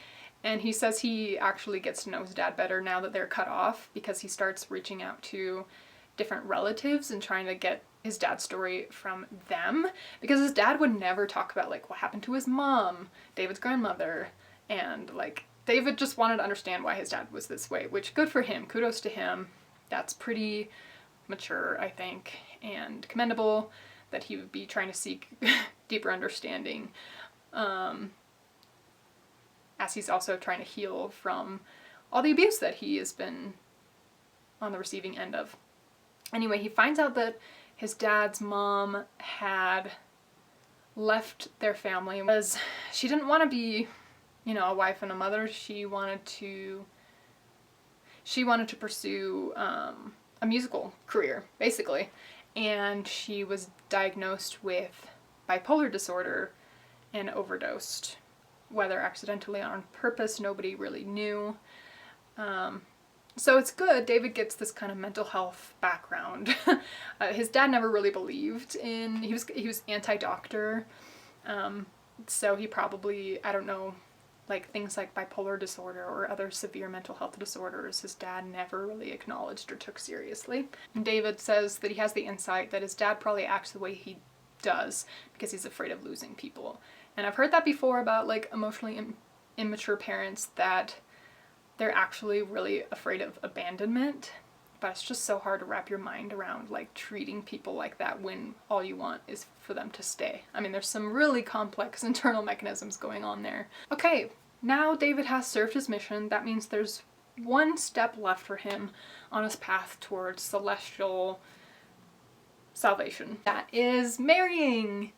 And he says he actually gets to know his dad better now that they're cut off, because he starts reaching out to different relatives and trying to get his dad's story from them, because his dad would never talk about, like, what happened to his mom, David's grandmother, and, like, David just wanted to understand why his dad was this way, which, good for him, kudos to him. That's pretty mature, I think, and commendable that he would be trying to seek deeper understanding, as he's also trying to heal from all the abuse that he has been on the receiving end of. Anyway, he finds out that his dad's mom had left their family because she didn't want to be, you know, a wife and a mother. She wanted to pursue a musical career, basically. And she was diagnosed with bipolar disorder and overdosed. Whether accidentally or on purpose, nobody really knew. So it's good. David gets this kind of mental health background. His dad never really believed in, he was anti-doctor. So he probably, I don't know, like things like bipolar disorder or other severe mental health disorders, his dad never really acknowledged or took seriously. And David says that he has the insight that his dad probably acts the way he does because he's afraid of losing people. And I've heard that before about, like, emotionally immature parents, that they're actually really afraid of abandonment, but it's just so hard to wrap your mind around, like, treating people like that when all you want is for them to stay. I mean, there's some really complex internal mechanisms going on there. Okay, now David has served his mission. That means there's 1 step left for him on his path towards celestial salvation. That is marrying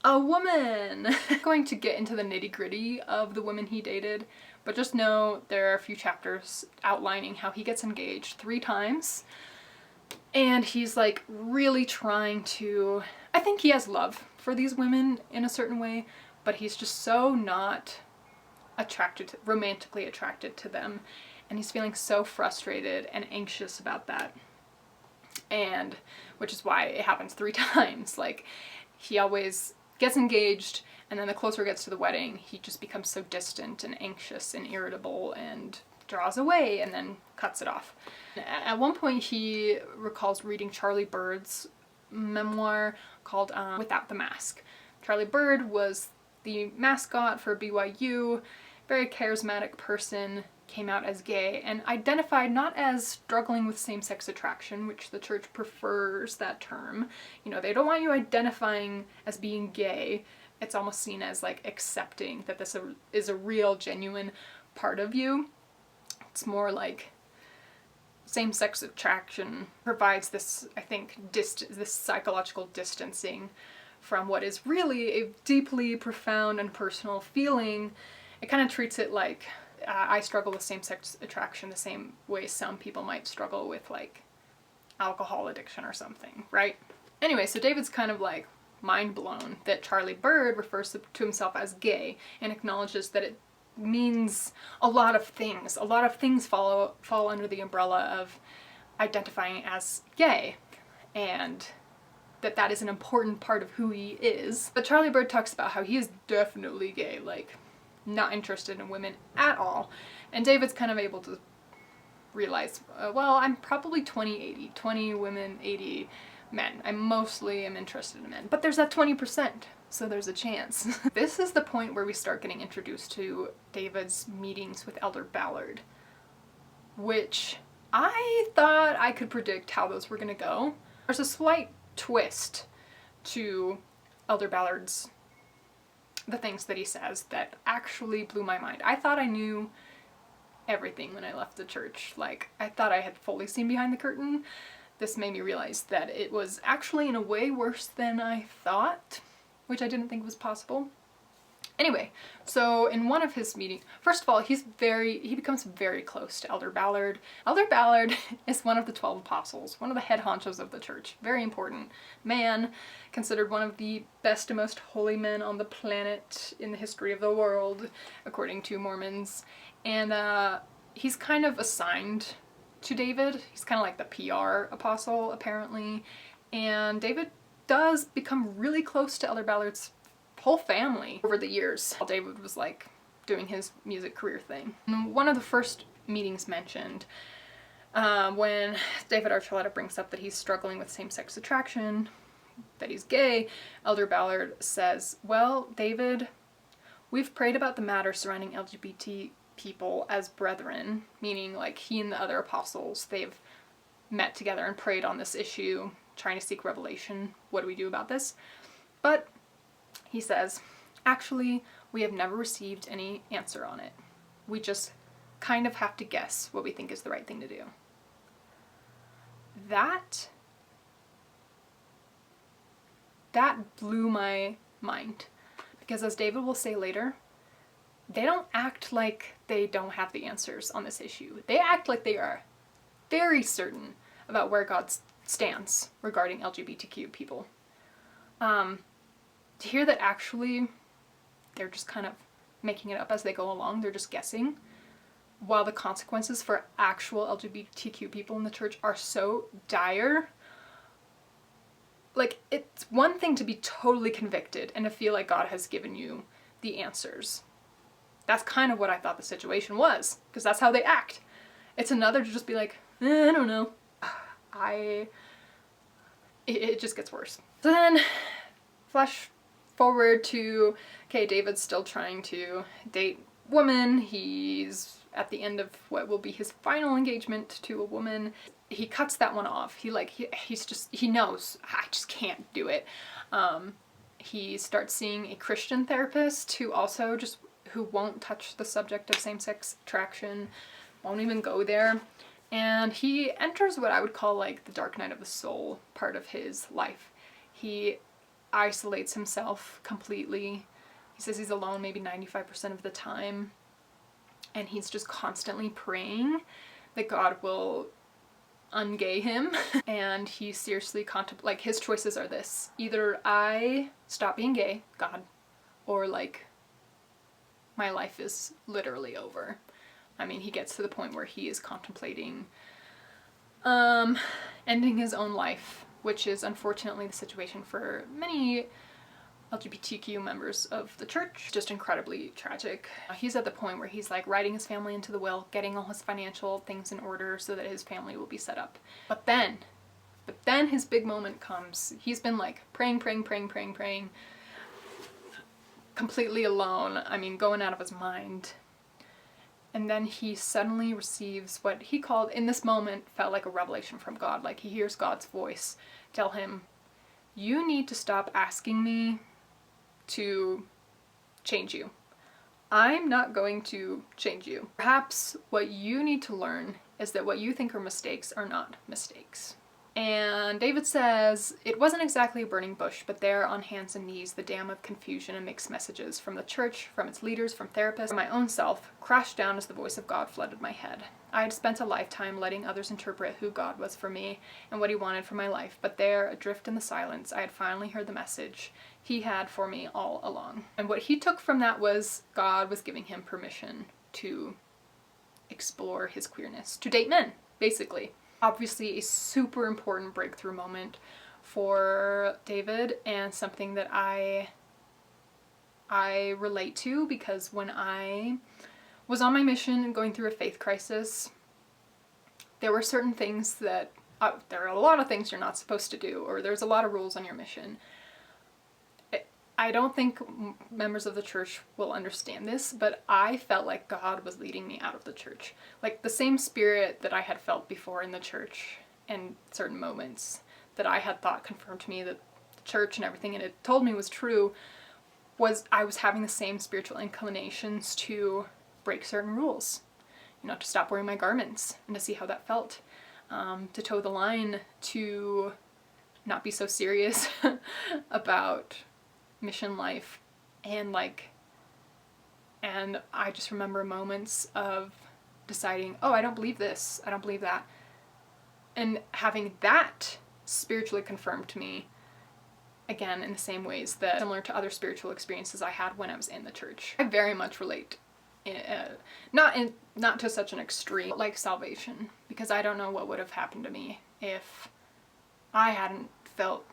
a woman. I'm going to get into the nitty-gritty of the women he dated, but just know there are a few chapters outlining how he gets engaged 3 times, and he's, like, really trying to, I think he has love for these women in a certain way, but he's just so not romantically attracted to them, and he's feeling so frustrated and anxious about that, and which is why it happens 3 times. Like, he always gets engaged, and then the closer it gets to the wedding, he just becomes so distant and anxious and irritable and draws away and then cuts it off. At one point he recalls reading Charlie Bird's memoir called Without the Mask. Charlie Bird was the mascot for BYU, very charismatic person, came out as gay and identified not as struggling with same-sex attraction, which the church prefers that term. You know, they don't want you identifying as being gay. It's almost seen as, like, accepting that this is a real, genuine part of you. It's more like same-sex attraction provides this, I think, this psychological distancing from what is really a deeply profound and personal feeling. It kind of treats it like I struggle with same-sex attraction the same way some people might struggle with like alcohol addiction or something, right? Anyway, so David's kind of like mind blown that Charlie Bird refers to himself as gay and acknowledges that it means a lot of things. A lot of things fall under the umbrella of identifying as gay, and that is an important part of who he is. But Charlie Bird talks about how he is definitely gay, like not interested in women at all. And David's kind of able to realize, well, I'm probably 20-80, 20 women, 80 men. I mostly am interested in men, but there's that 20%. So there's a chance. This is the point where we start getting introduced to David's meetings with Elder Ballard, which I thought I could predict how those were gonna go. There's a slight twist to Elder Ballard's, the things that he says, that actually blew my mind. I thought I knew everything when I left the church. Like, I thought I had fully seen behind the curtain. This made me realize that it was actually in a way worse than I thought, which I didn't think was possible. Anyway, so in one of his meetings, first of all, he becomes very close to Elder Ballard. Elder Ballard is one of the 12 apostles, one of the head honchos of the church. Very important man, considered one of the best and most holy men on the planet in the history of the world, according to Mormons. And he's kind of assigned to David. He's kind of like the PR apostle, apparently. And David does become really close to Elder Ballard's whole family over the years while David was like doing his music career thing. And one of the first meetings mentioned, when David Archuleta brings up that he's struggling with same-sex attraction, that he's gay, Elder Ballard says, well, David, we've prayed about the matter surrounding LGBT people as brethren, meaning like he and the other apostles, they've met together and prayed on this issue, trying to seek revelation. What do we do about this? But he says, actually, we have never received any answer on it. We just kind of have to guess what we think is the right thing to do. That blew my mind. Because as David will say later, they don't act like they don't have the answers on this issue. They act like they are very certain about where God stands regarding LGBTQ people. To hear that actually they're just kind of making it up as they go along, they're just guessing, while the consequences for actual LGBTQ people in the church are so dire. Like, it's one thing to be totally convicted and to feel like God has given you the answers. That's kind of what I thought the situation was, because that's how they act. It's another to just be like, I don't know. It just gets worse. So then, flash forward to, okay, David's still trying to date women. He's at the end of what will be his final engagement to a woman. He cuts that one off. He knows, I just can't do it. He starts seeing a Christian therapist who won't touch the subject of same-sex attraction, won't even go there. And he enters what I would call like the dark night of the soul part of his life. He isolates himself completely. He says he's alone maybe 95% of the time. And he's just constantly praying that God will ungay him. And he seriously like his choices are this: either I stop being gay, God, or like my life is literally over. I mean, he gets to the point where he is contemplating ending his own life, which is unfortunately the situation for many LGBTQ members of the church. Just incredibly tragic. He's at the point where he's like writing his family into the will, getting all his financial things in order so that his family will be set up. But then his big moment comes. He's been like praying, completely alone. I mean, going out of his mind. And then he suddenly receives what he called, in this moment, felt like a revelation from God. Like he hears God's voice tell him, you need to stop asking me to change you. I'm not going to change you. Perhaps what you need to learn is that what you think are mistakes are not mistakes. And David says, it wasn't exactly a burning bush, but there on hands and knees, the dam of confusion and mixed messages from the church, from its leaders, from therapists, from my own self, crashed down as the voice of God flooded my head. I had spent a lifetime letting others interpret who God was for me and what he wanted for my life, but there, adrift in the silence, I had finally heard the message he had for me all along. And what he took from that was God was giving him permission to explore his queerness, to date men, basically. Obviously a super important breakthrough moment for David, and something that I relate to, because when I was on my mission and going through a faith crisis, there were certain things that, there are a lot of things you're not supposed to do, or there's a lot of rules on your mission. I don't think members of the church will understand this, but I felt like God was leading me out of the church. Like the same spirit that I had felt before in the church in certain moments that I had thought confirmed to me that the church and everything it had told me was true, was I was having the same spiritual inclinations to break certain rules. You know, to stop wearing my garments and to see how that felt. To toe the line, to not be so serious about mission life, and I just remember moments of deciding, oh, I don't believe this, I don't believe that, and having that spiritually confirmed to me, again in the same ways that similar to other spiritual experiences I had when I was in the church. I very much relate, not to such an extreme like salvation, because I don't know what would have happened to me if I hadn't felt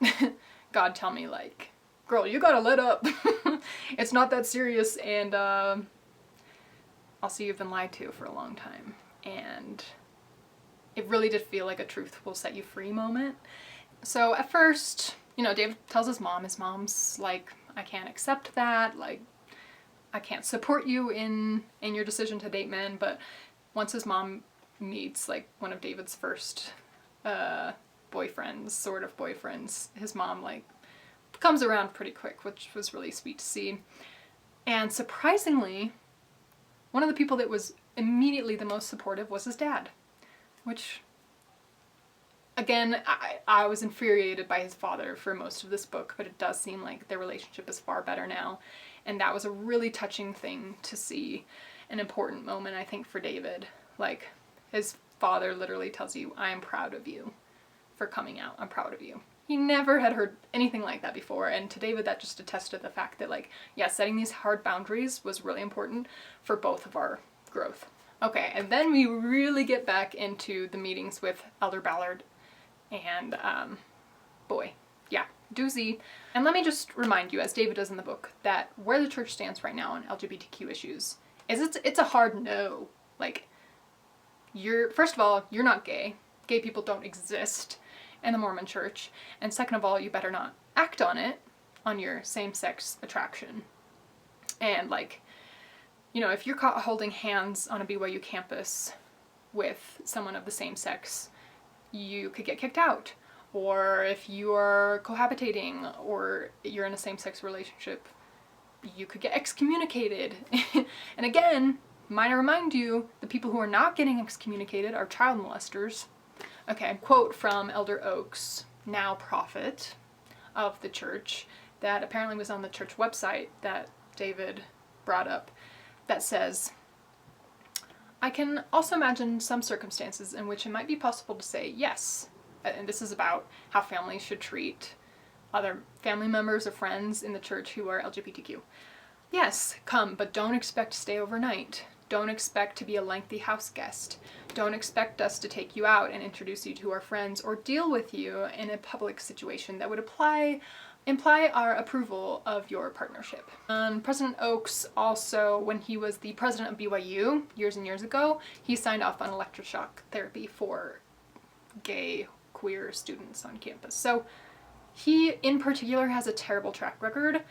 God tell me like, girl, you gotta let up. It's not that serious, and I'll see you've been lied to for a long time. And it really did feel like a truth will set you free moment. So at first, you know, David tells his mom's like, I can't accept that, like, I can't support you in your decision to date men. But once his mom meets like one of David's first boyfriends, sort of boyfriends, his mom like comes around pretty quick, which was really sweet to see. And surprisingly, one of the people that was immediately the most supportive was his dad, which, again, I was infuriated by his father for most of this book, but it does seem like their relationship is far better now. And that was a really touching thing to see, an important moment, I think, for David. Like, his father literally tells you, I am proud of you for coming out. I'm proud of you. He never had heard anything like that before, and to David that just attested the fact that, like, yeah, setting these hard boundaries was really important for both of our growth. Okay, and then we really get back into the meetings with Elder Ballard, and boy, yeah, doozy. And let me just remind you, as David does in the book, that where the church stands right now on LGBTQ issues is it's a hard no. Like, first of all, you're not gay. Gay people don't exist in the Mormon church, and second of all, you better not act on it, on your same-sex attraction. And like, you know, if you're caught holding hands on a BYU campus with someone of the same sex, you could get kicked out. Or if you are cohabitating or you're in a same-sex relationship, you could get excommunicated. And again, might I remind you, the people who are not getting excommunicated are child molesters. Okay, quote from Elder Oaks, now prophet of the church, that apparently was on the church website that David brought up, that says, I can also imagine some circumstances in which it might be possible to say yes. And this is about how families should treat other family members or friends in the church who are LGBTQ. Yes, come, but don't expect to stay overnight. Don't expect to be a lengthy house guest. Don't expect us to take you out and introduce you to our friends or deal with you in a public situation that would imply our approval of your partnership. President Oaks also, when he was the president of BYU years and years ago, he signed off on electroshock therapy for gay, queer students on campus. So he, in particular, has a terrible track record,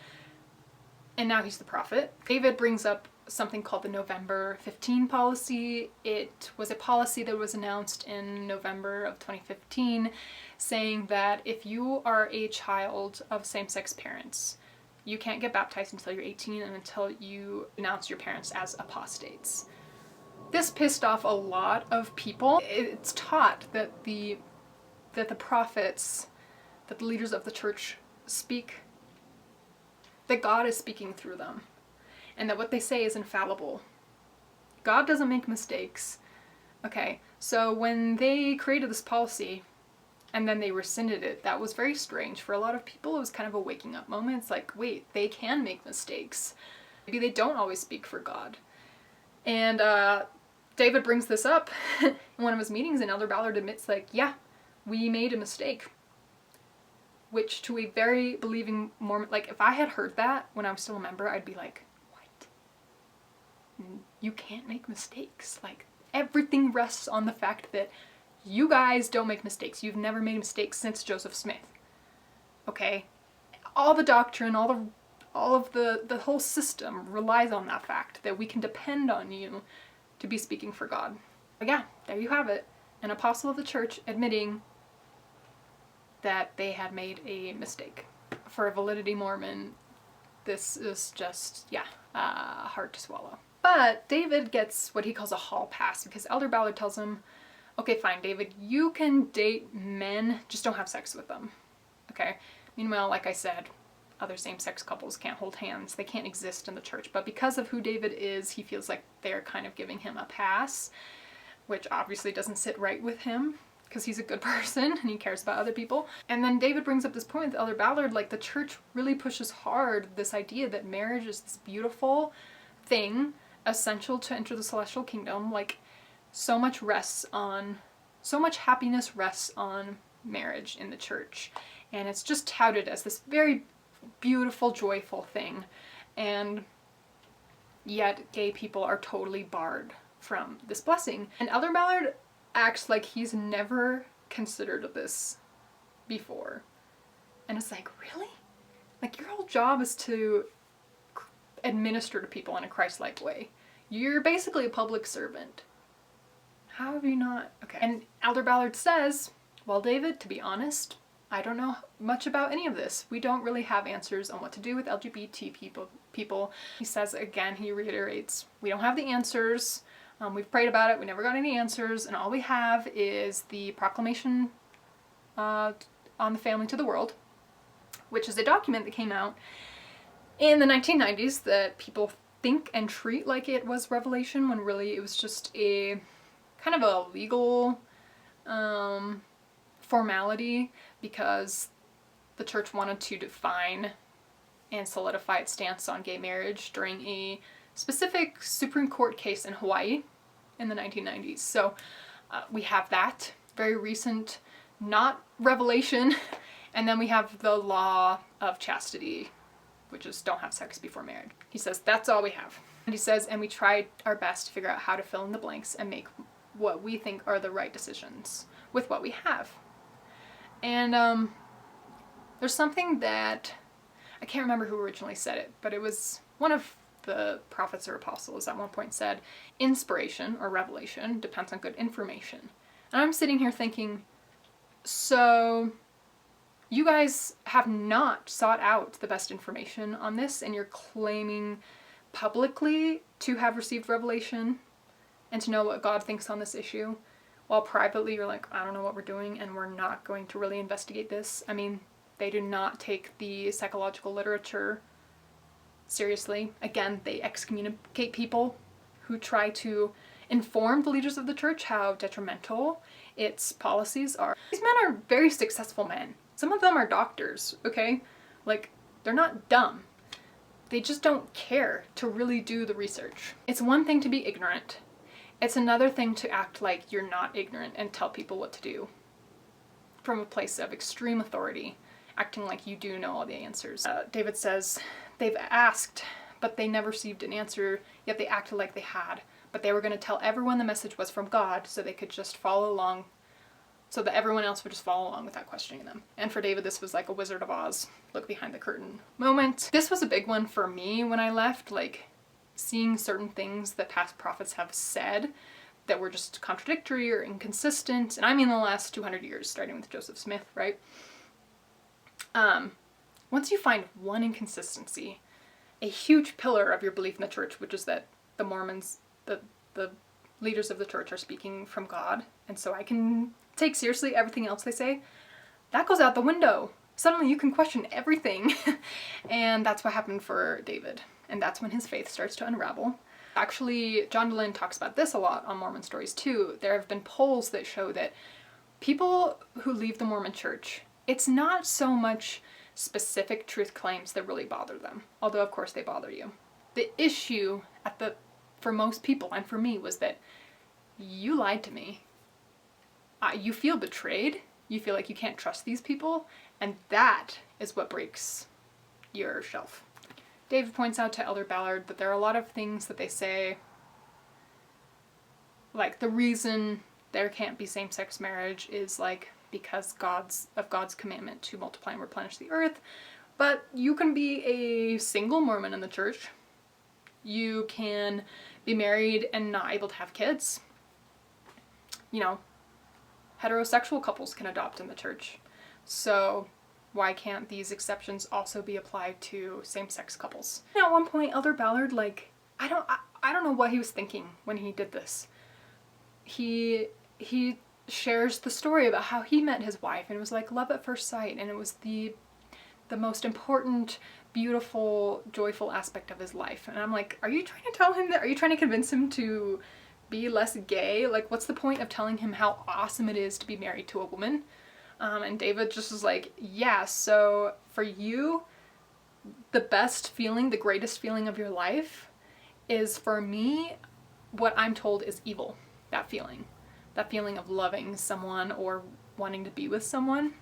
and now he's the prophet. David brings up something called the November 15 policy. It was a policy that was announced in November of 2015, saying that if you are a child of same-sex parents, you can't get baptized until you're 18 and until you announce your parents as apostates. This pissed off a lot of people. It's taught that the prophets, that the leaders of the church speak, that God is speaking through them, and that what they say is infallible. God doesn't make mistakes. Okay, so when they created this policy and then they rescinded it, that was very strange. For a lot of people, it was kind of a waking up moment. It's like, wait, they can make mistakes. Maybe they don't always speak for God. And David brings this up in one of his meetings, and Elder Ballard admits, like, yeah, we made a mistake. Which, to a very believing Mormon, like, if I had heard that when I was still a member, I'd be like, what? You can't make mistakes. Like, everything rests on the fact that you guys don't make mistakes. You've never made mistakes since Joseph Smith. Okay? All the doctrine, all of the whole system relies on that fact, that we can depend on you to be speaking for God. But yeah, there you have it. An apostle of the church admitting that they had made a mistake. For a validity Mormon, this is just, yeah, hard to swallow. But David gets what he calls a hall pass, because Elder Ballard tells him, okay, fine, David, you can date men, just don't have sex with them. Okay? Meanwhile, like I said, other same-sex couples can't hold hands. They can't exist in the church. But because of who David is, he feels like they're kind of giving him a pass, which obviously doesn't sit right with him, because he's a good person and he cares about other people. And then David brings up this point with Elder Ballard, like, the church really pushes hard this idea that marriage is this beautiful thing, essential to enter the celestial kingdom. Like, so much happiness rests on marriage in the church. And it's just touted as this very beautiful, joyful thing. And yet gay people are totally barred from this blessing. And Elder Ballard acts like he's never considered this before. And it's like, really? Like, your whole job is to administer to people in a Christ-like way. You're basically a public servant. How have you not? Okay. And Elder Ballard says, well, David, to be honest, I don't know much about any of this. We don't really have answers on what to do with LGBT people. He says, again, he reiterates, we don't have the answers. We've prayed about it, we never got any answers, and all we have is the proclamation on the family to the world, which is a document that came out in the 1990s that people think and treat like it was revelation, when really it was just a kind of a legal formality, because the church wanted to define and solidify its stance on gay marriage during a specific Supreme Court case in Hawaii in the 1990s. So we have that, very recent, not revelation, and then we have the law of chastity, which is don't have sex before marriage. He says that's all we have. And he says, and we tried our best to figure out how to fill in the blanks and make what we think are the right decisions with what we have. And there's something that, I can't remember who originally said it, but it was one of the prophets or apostles at one point said, inspiration or revelation depends on good information. And I'm sitting here thinking, so you guys have not sought out the best information on this, and you're claiming publicly to have received revelation and to know what God thinks on this issue, while privately you're like, I don't know what we're doing and we're not going to really investigate this. I mean, they do not take the psychological literature seriously. Again, they excommunicate people who try to inform the leaders of the church how detrimental its policies are. These men are very successful men. Some of them are doctors, okay? Like, they're not dumb. They just don't care to really do the research. It's one thing to be ignorant. It's another thing to act like you're not ignorant and tell people what to do from a place of extreme authority, acting like you do know all the answers. David says, they've asked, but they never received an answer, yet they acted like they had. But they were going to tell everyone the message was from God, so they could just follow along, so that everyone else would just follow along without questioning them. And for David, this was like a Wizard of Oz, look behind the curtain moment. This was a big one for me when I left, like seeing certain things that past prophets have said that were just contradictory or inconsistent. And I mean the last 200 years, starting with Joseph Smith, right? Once you find one inconsistency, a huge pillar of your belief in the church, which is that the Mormons, the leaders of the church are speaking from God, and so I can take seriously everything else they say, that goes out the window. Suddenly you can question everything. And that's what happened for David. And that's when his faith starts to unravel. Actually, John DeLynn talks about this a lot on Mormon Stories too. There have been polls that show that people who leave the Mormon church, it's not so much specific truth claims that really bother them, although of course they bother you. The issue for most people, and for me, was that you lied to me. You feel betrayed. You feel like you can't trust these people, and that is what breaks your shelf. David points out to Elder Ballard that there are a lot of things that they say, like the reason there can't be same-sex marriage is like because God's commandment to multiply and replenish the earth, but you can be a single Mormon in the church. You can be married and not able to have kids. You know, heterosexual couples can adopt in the church. So why can't these exceptions also be applied to same-sex couples? And at one point, Elder Ballard, like, I don't know what he was thinking when he did this. He shares the story about how he met his wife, and it was like love at first sight, and it was the most important, beautiful, joyful aspect of his life. And I'm like, are you trying to tell him that? Are you trying to convince him to be less gay? Like, what's the point of telling him how awesome it is to be married to a woman? And David just was like, yeah, so for you, the best feeling, the greatest feeling of your life is, for me, what I'm told is evil. That feeling of loving someone or wanting to be with someone,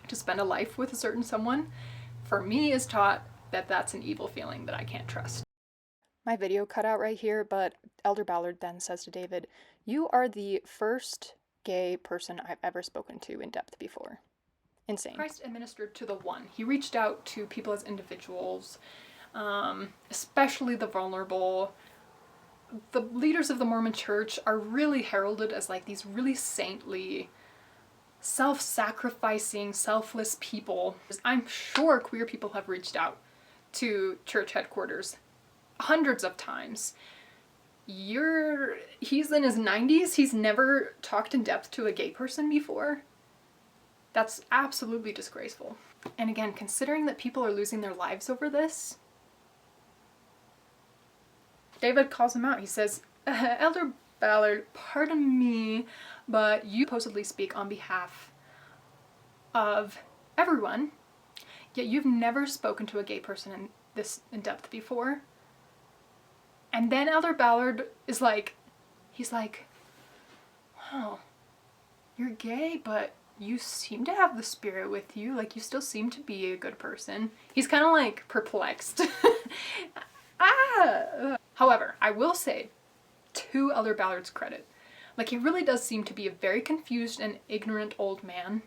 to spend a life with a certain someone, for me is taught that that's an evil feeling that I can't trust. My video cut out right here, but Elder Ballard then says to David, you are the first gay person I've ever spoken to in depth before. Insane. Christ administered to the one. He reached out to people as individuals, especially the vulnerable. The leaders of the Mormon church are really heralded as like these really saintly, self-sacrificing, selfless people. I'm sure queer people have reached out to church headquarters hundreds of times. He's in his 90s, he's never talked in depth to a gay person before. That's absolutely disgraceful. And again, considering that people are losing their lives over this, David calls him out. He says, Elder Ballard, pardon me, but you supposedly speak on behalf of everyone, yet you've never spoken to a gay person in depth before. And then Elder Ballard is like, he's like, wow, you're gay, but you seem to have the spirit with you. Like, you still seem to be a good person. He's kind of like perplexed. However, I will say, to Elder Ballard's credit, like, he really does seem to be a very confused and ignorant old man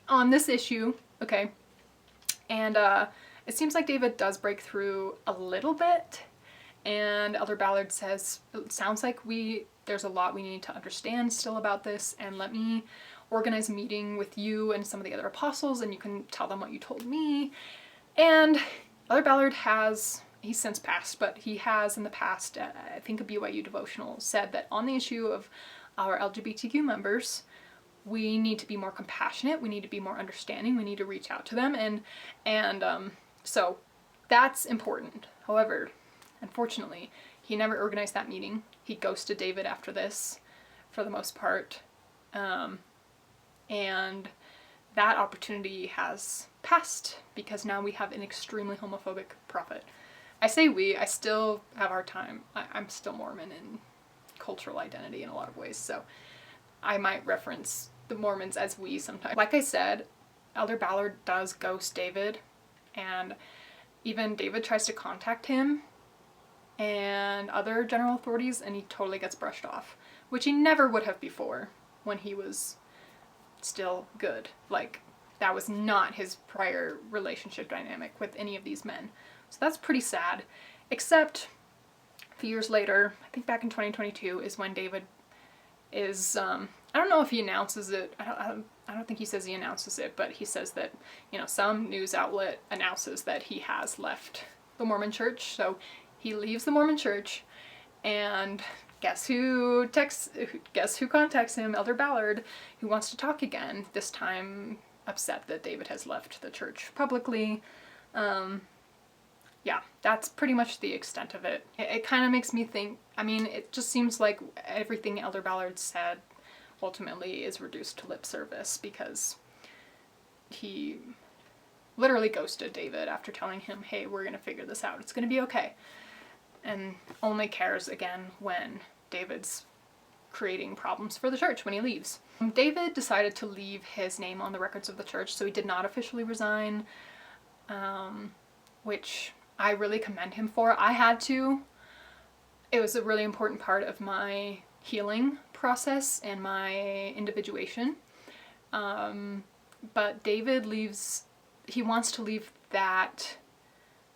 on this issue, okay? And it seems like David does break through a little bit. And Elder Ballard says, it sounds like there's a lot we need to understand still about this, and let me organize a meeting with you and some of the other apostles, and you can tell them what you told me. And Elder Ballard he's since passed, but he has in the past, I think a BYU devotional, said that on the issue of our LGBTQ members, we need to be more compassionate, we need to be more understanding, we need to reach out to them, and so that's important. However, unfortunately, he never organized that meeting. He ghosted David after this, for the most part. And that opportunity has passed because now we have an extremely homophobic prophet. I say we, I still have our time. I'm still Mormon in cultural identity in a lot of ways, so I might reference the Mormons as we sometimes. Like I said, Elder Ballard does ghost David, and even David tries to contact him and other general authorities, and he totally gets brushed off, which he never would have before when he was still good. Like, that was not his prior relationship dynamic with any of these men. So that's pretty sad, except a few years later, I think back in 2022, is when David is, I don't know if he announces it, I don't think he says he announces it, but he says that, you know, some news outlet announces that he has left the Mormon church. So he leaves the Mormon church, and Guess who contacts him? Elder Ballard, who wants to talk again, this time upset that David has left the church publicly. Yeah, that's pretty much the extent of it. It kind of makes me think, I mean, it just seems like everything Elder Ballard said ultimately is reduced to lip service, because he literally ghosted David after telling him, hey, we're going to figure this out. It's going to be okay. And only cares again when David's creating problems for the church when he leaves. David decided to leave his name on the records of the church, so he did not officially resign, which I really commend him for. I had to. It was a really important part of my healing process and my individuation. But David he wants to leave that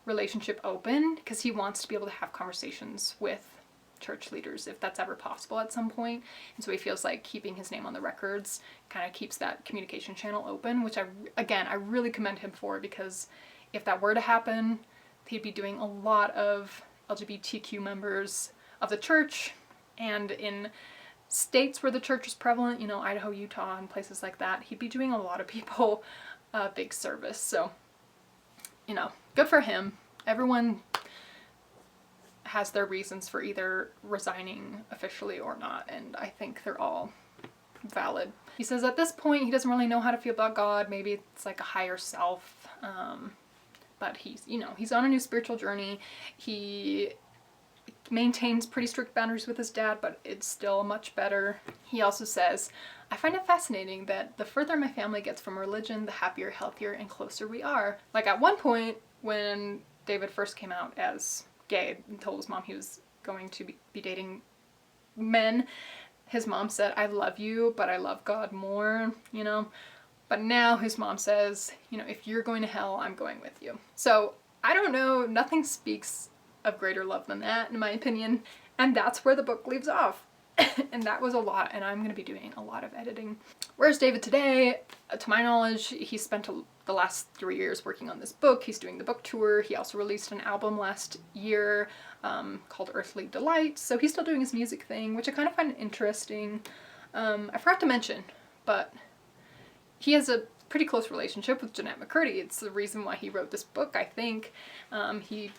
relationship open because he wants to be able to have conversations with church leaders if that's ever possible at some point. And so he feels like keeping his name on the records kind of keeps that communication channel open, which I really commend him for, because if that were to happen, he'd be doing a lot of LGBTQ members of the church, and in states where the church is prevalent, you know, Idaho, Utah, and places like that, he'd be doing a lot of people a big service. So, you know, good for him. Everyone has their reasons for either resigning officially or not, and I think they're all valid. He says at this point he doesn't really know how to feel about God. Maybe it's like a higher self, but he's on a new spiritual journey. He maintains pretty strict boundaries with his dad, but it's still much better. He also says, I find it fascinating that the further my family gets from religion, the happier, healthier, and closer we are. Like at one point when David first came out as gay and told his mom he was going to be dating men, his mom said, I love you, but I love God more, you know? But now his mom says, you know, if you're going to hell, I'm going with you. So I don't know, nothing speaks of greater love than that, in my opinion. And that's where the book leaves off. And that was a lot, and I'm going to be doing a lot of editing. Where's David today? To my knowledge, he spent the last 3 years working on this book. He's doing the book tour. He also released an album last year called Earthly Delight. So he's still doing his music thing, which I kind of find interesting. I forgot to mention, but he has a pretty close relationship with Jeanette McCurdy. It's the reason why he wrote this book, I think. He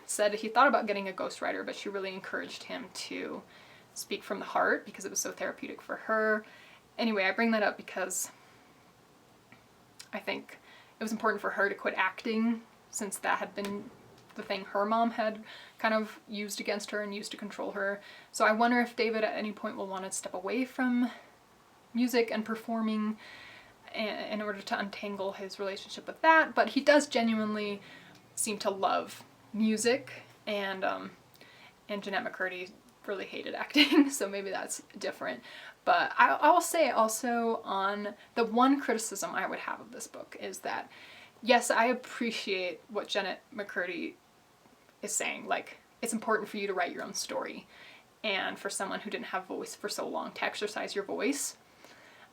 said he thought about getting a ghostwriter, but she really encouraged him to speak from the heart because it was so therapeutic for her. Anyway, I bring that up because I think it was important for her to quit acting, since that had been the thing her mom had kind of used against her and used to control her. So I wonder if David at any point will want to step away from music and performing in order to untangle his relationship with that. But he does genuinely seem to love music, and Jeanette McCurdy really hated acting, so maybe that's different. But I'll say also, on the one criticism I would have of this book is that, yes, I appreciate what Jeanette McCurdy is saying. Like, it's important for you to write your own story, and for someone who didn't have a voice for so long to exercise your voice.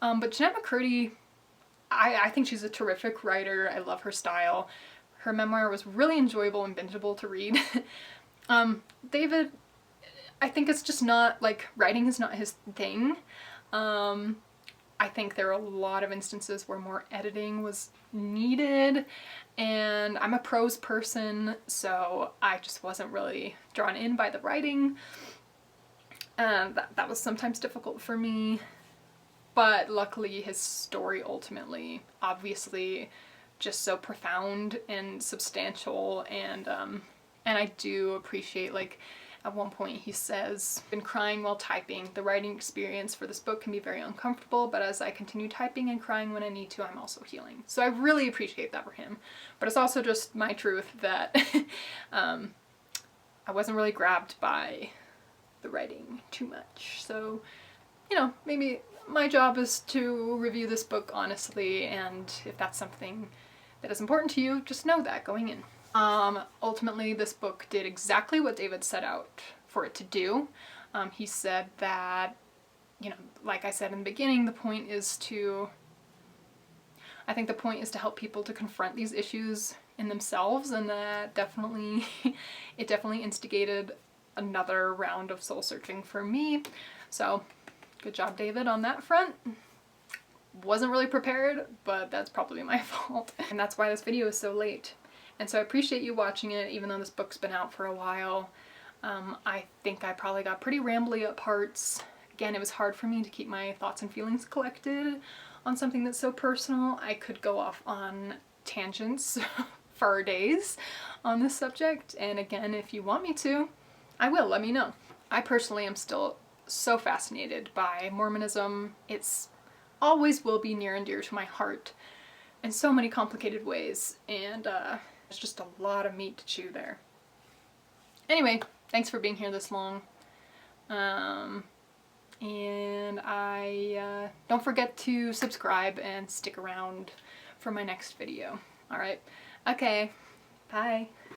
But Jeanette McCurdy, I think she's a terrific writer. I love her style. Her memoir was really enjoyable and bingeable to read. David, I think it's just not, like, writing is not his thing. I think there are a lot of instances where more editing was needed, and I'm a prose person, so I just wasn't really drawn in by the writing, and that was sometimes difficult for me. But luckily his story ultimately, obviously, just so profound and substantial, and I do appreciate, like, at one point he says, I've been crying while typing. The writing experience for this book can be very uncomfortable, but as I continue typing and crying when I need to, I'm also healing. So I really appreciate that for him. But it's also just my truth that I wasn't really grabbed by the writing too much. So, you know, maybe my job is to review this book honestly, and if that's something that is important to you, just know that going in. Ultimately, this book did exactly what David set out for it to do. He said that, you know, like I said in the beginning, I think the point is to help people to confront these issues in themselves, and that it definitely instigated another round of soul searching for me. So good job, David, on that front. Wasn't really prepared, but that's probably my fault. And that's why this video is so late. And so I appreciate you watching it, even though this book's been out for a while. I think I probably got pretty rambly at parts. Again, it was hard for me to keep my thoughts and feelings collected on something that's so personal. I could go off on tangents for days on this subject. And again, if you want me to, I will, let me know. I personally am still so fascinated by Mormonism. It's always will be near and dear to my heart in so many complicated ways, and there's just a lot of meat to chew there. Anyway, thanks for being here this long. And don't forget to subscribe and stick around for my next video. Alright, okay, bye.